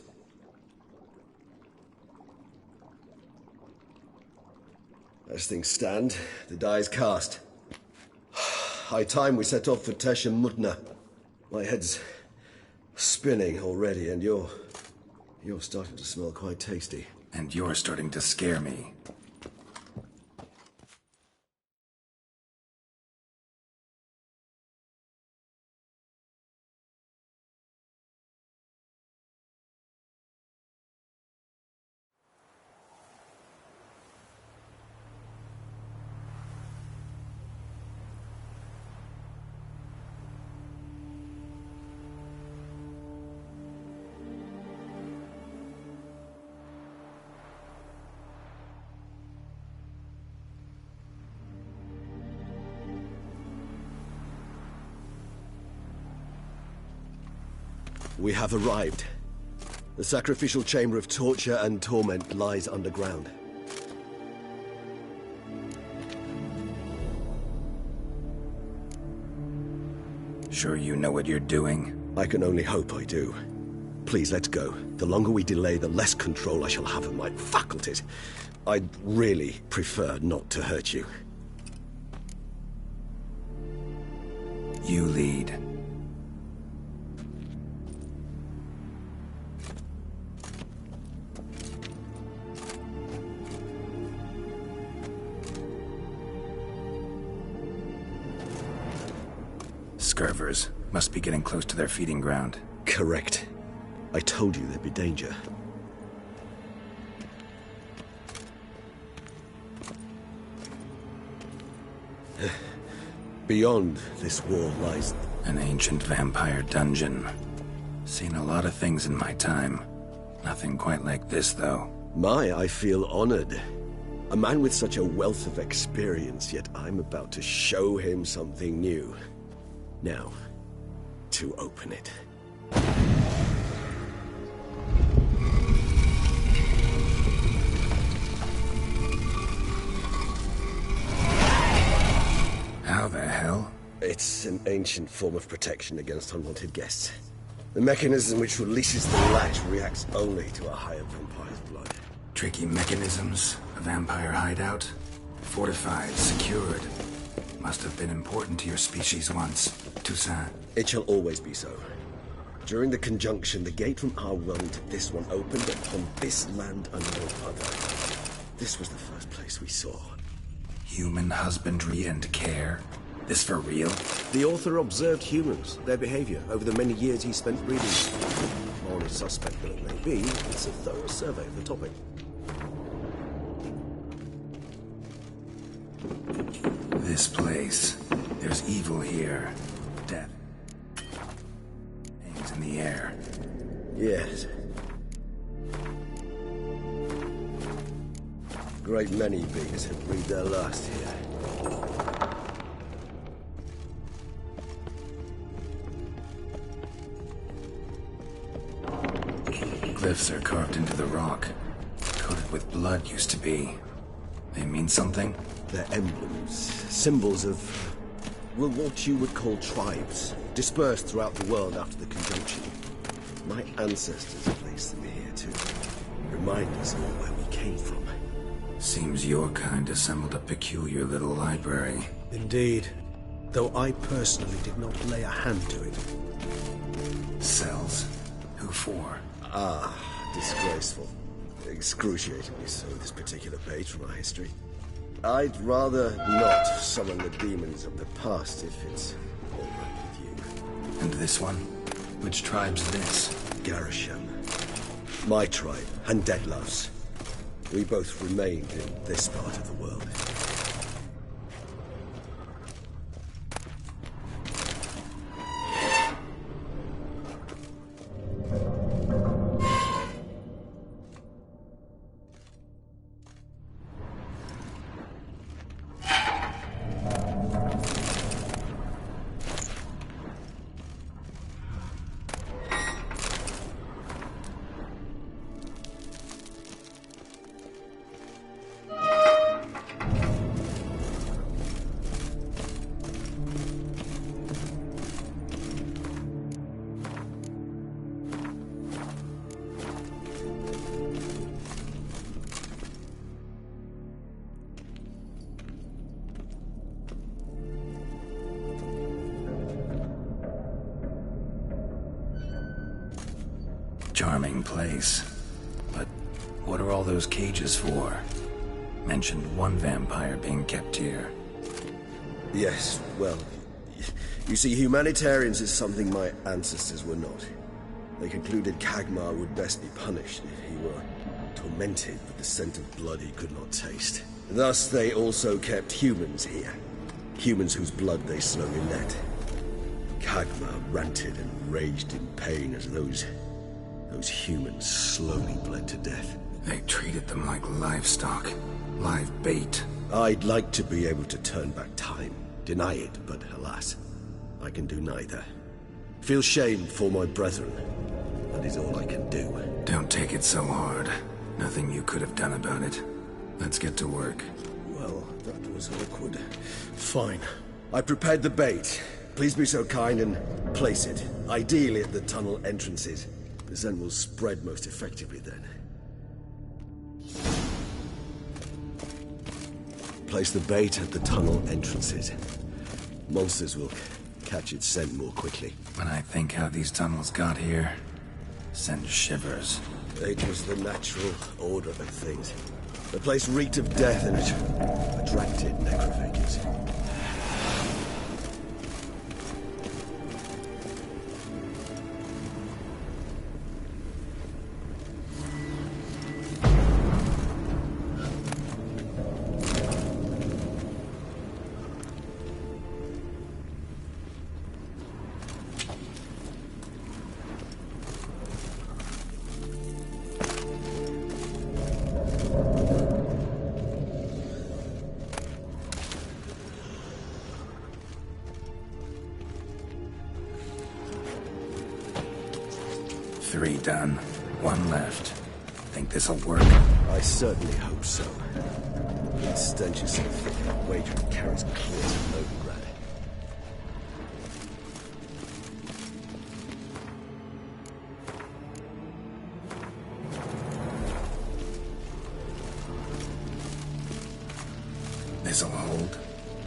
As things stand, the die is cast. High time we set off for Tesha Mutna. My head's spinning already, and you're starting to smell quite tasty.
And you're starting to scare me.
We have arrived. The sacrificial chamber of torture and torment lies underground.
Sure you know what you're doing?
I can only hope I do. Please, let's go. The longer we delay, the less control I shall have of my faculties. I'd really prefer not to hurt you.
You lead. Scurvers must be getting close to their feeding ground.
Correct. I told you there'd be danger. Beyond this wall lies...
an ancient vampire dungeon. Seen a lot of things in my time. Nothing quite like this, though.
I feel honored. A man with such a wealth of experience, yet I'm about to show him something new. Now, to open it.
How the hell?
It's an ancient form of protection against unwanted guests. The mechanism which releases the latch reacts only to a higher vampire's blood.
Tricky mechanisms, a vampire hideout. Fortified, secured. Must have been important to your species once, Toussaint.
It shall always be so. During the conjunction, the gate from our world to this one opened upon this land and no other. This was the first place we saw.
Human husbandry and care? This for real?
The author observed humans, their behavior, over the many years he spent reading. Morally suspect though it may be, it's a thorough survey of the topic.
This place. There's evil here. Death. Hangs in the air.
Yes. Great many beings have breathed their last here.
Glyphs are carved into the rock. Coated with blood used to be. They mean something?
They're emblems, symbols of, well, what you would call tribes, dispersed throughout the world after the conjunction. My ancestors placed them here to remind us all where we came from.
Seems your kind assembled a peculiar little library.
Indeed, though I personally did not lay a hand to it.
Cells? Who for?
Disgraceful. Excruciatingly so, this particular page from our history. I'd rather not summon the demons of the past if it's all right with you.
And this one? Which tribe's this?
Garisham. My tribe, and Detlef's. We both remained in this part of the world.
charming place. But what are all those cages for? Mentioned one vampire being kept here.
Yes, well, you see, humanitarians is something my ancestors were not. They concluded Kagmar would best be punished if he were tormented with the scent of blood he could not taste. Thus, they also kept humans here. Humans whose blood they slowly let. Kagmar ranted and raged in pain as those humans slowly bled to death.
They treated them like livestock, live bait.
I'd like to be able to turn back time, deny it, but alas, I can do neither. Feel shame for my brethren. That is all I can do.
Don't take it so hard. Nothing you could have done about it. Let's get to work.
Well, that was awkward. Fine. I prepared the bait. Please be so kind and place it, ideally at the tunnel entrances. The scent will spread most effectively then. Place the bait at the tunnel entrances. Monsters will catch its scent more quickly.
When I think how these tunnels got here, send shivers.
It was the natural order of things. The place reeked of death and it attracted necrophages.
Three done. One left. Think this'll work?
I certainly hope so. The stench is so thick, I wager it carries clear to Novigrad.
This'll hold.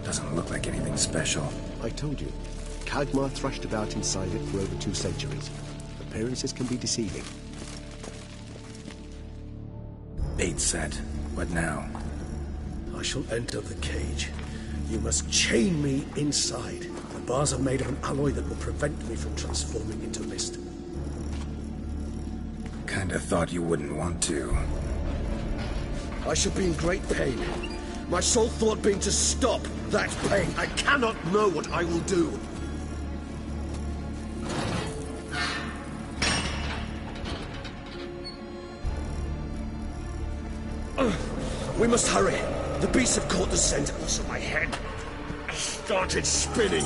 Doesn't look like anything special.
I told you. Kagmar thrashed about inside it for over 2 centuries. Appearances can be deceiving.
Bait set. What now?
I shall enter the cage. You must chain me inside. The bars are made of an alloy that will prevent me from transforming into mist.
Kinda thought you wouldn't want to.
I shall be in great pain. My sole thought being to stop that pain. I cannot know what I will do. We must hurry. The beasts have caught the scent, also my head. I started spinning.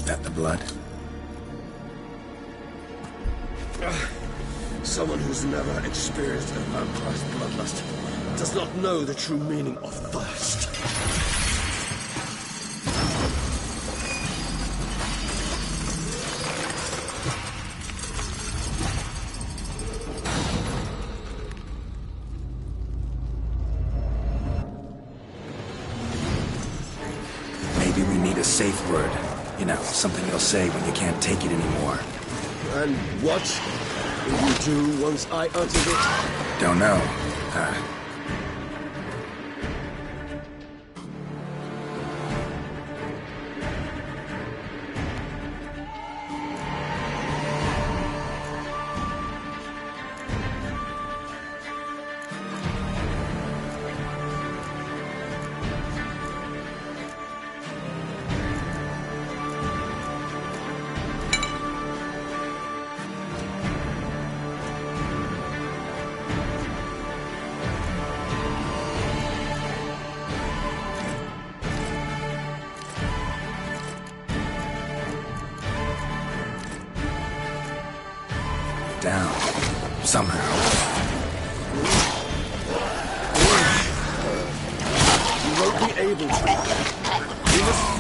That the blood?
Someone who's never experienced a vampire's bloodlust does not know the true meaning of thirst.
A safe word. You know, something you'll say when you can't take it anymore.
And what will you do once I utter it?
Don't know. Down. Somehow.
You won't be able to. You must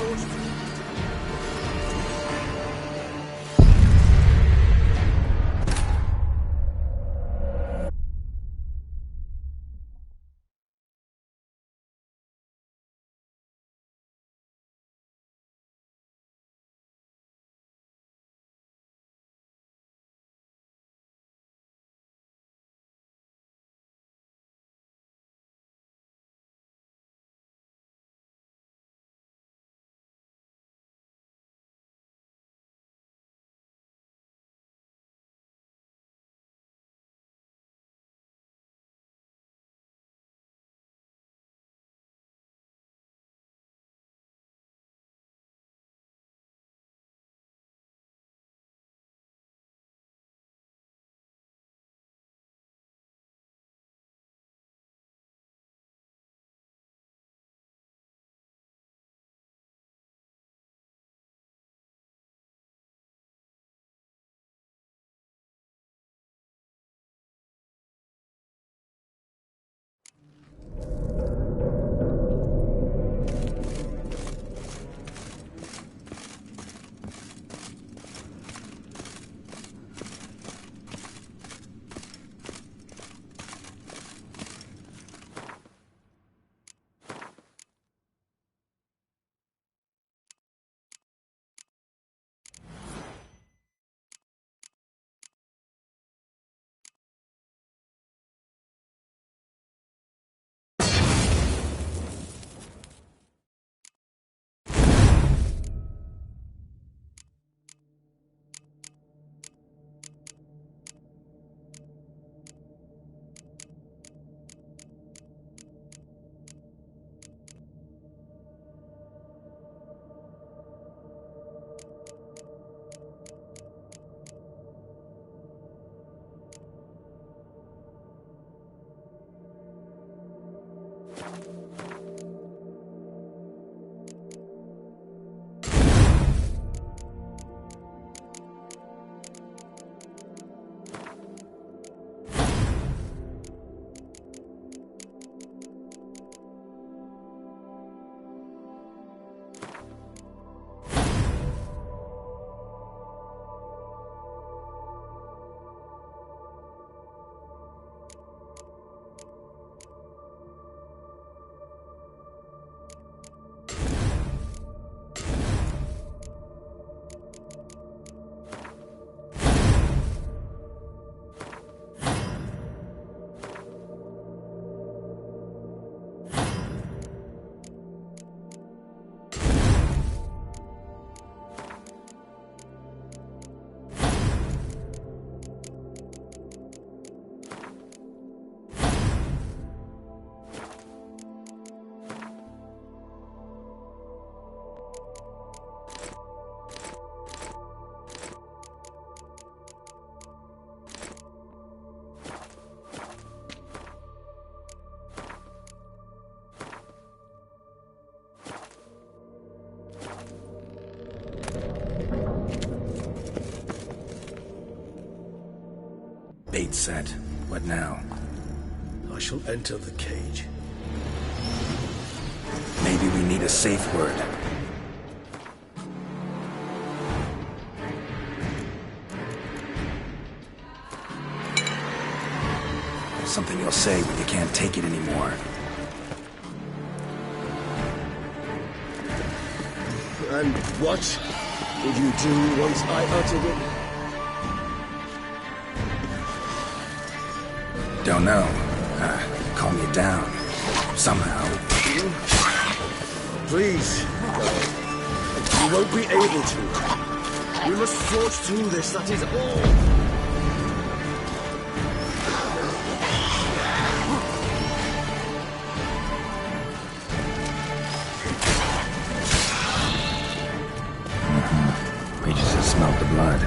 Bait set. What now?
I shall enter the cage.
Maybe we need a safe word. Something you'll say when you can't take it anymore.
And what did you do once I uttered it?
Don't know. Calm you down. Somehow.
Please. You won't be able to. We must forge through this, that is all.
We just smelled the blood.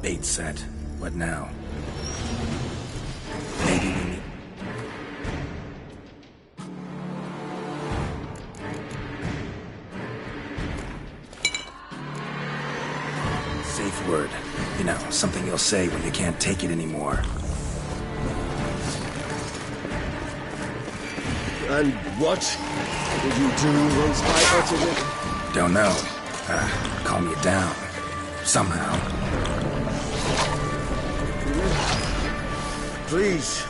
Bait set. What now? Maybe we need... Safe word. You know, something you'll say when you can't take it anymore.
And what did you do once I uttered it?
Don't know. Calm you down. Somehow.
Please.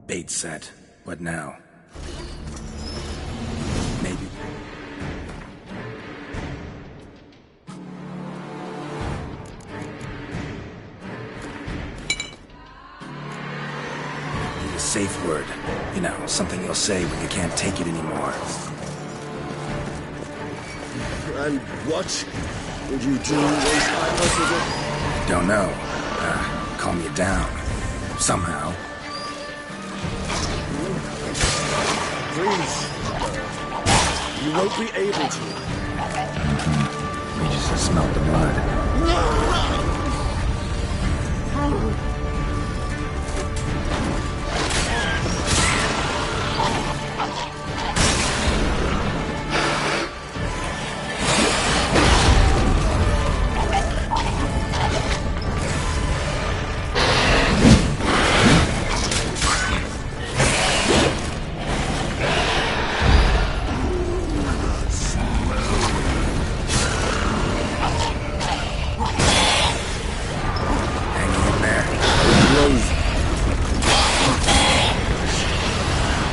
Bait set. What now? Maybe. Need a safe word. You know, something you'll say when you can't take it anymore.
And what would you do once I uttered it?
Don't know. Calm you down. Somehow.
Please. You won't be able to.
We just smelled the blood.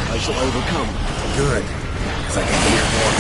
I shall overcome.
Good. 'Cause I can hear more.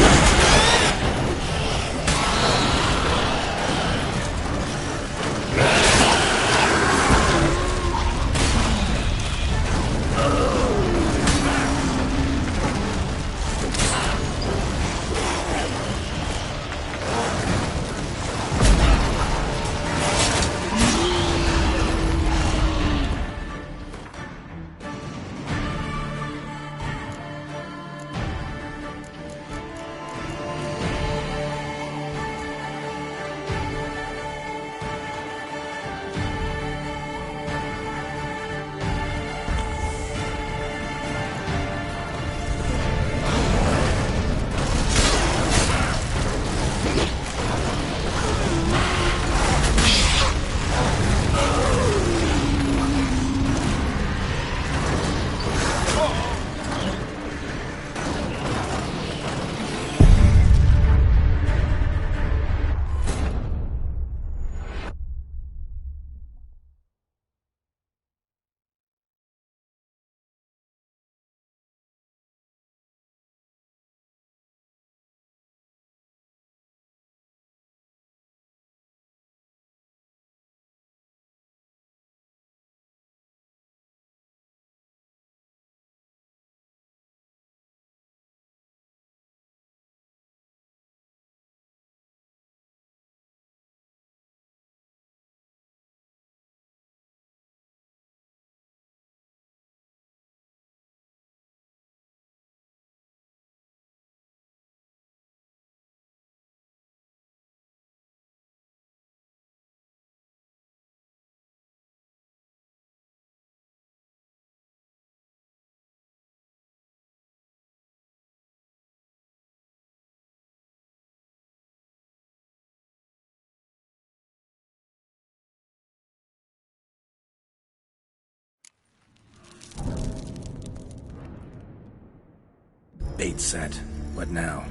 Bait set. What now?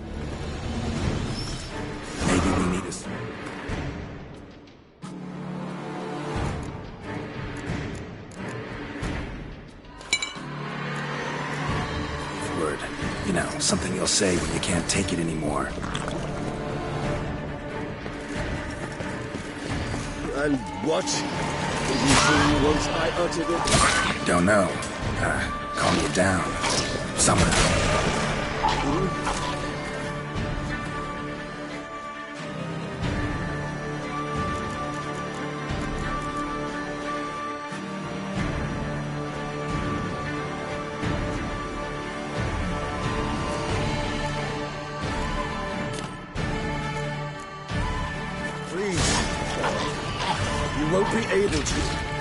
Maybe we need a... Word. You know, something you'll say when you can't take it anymore.
And what did you do once I uttered it?
Don't know. Calm you down. Somehow.
Please. You won't be able to.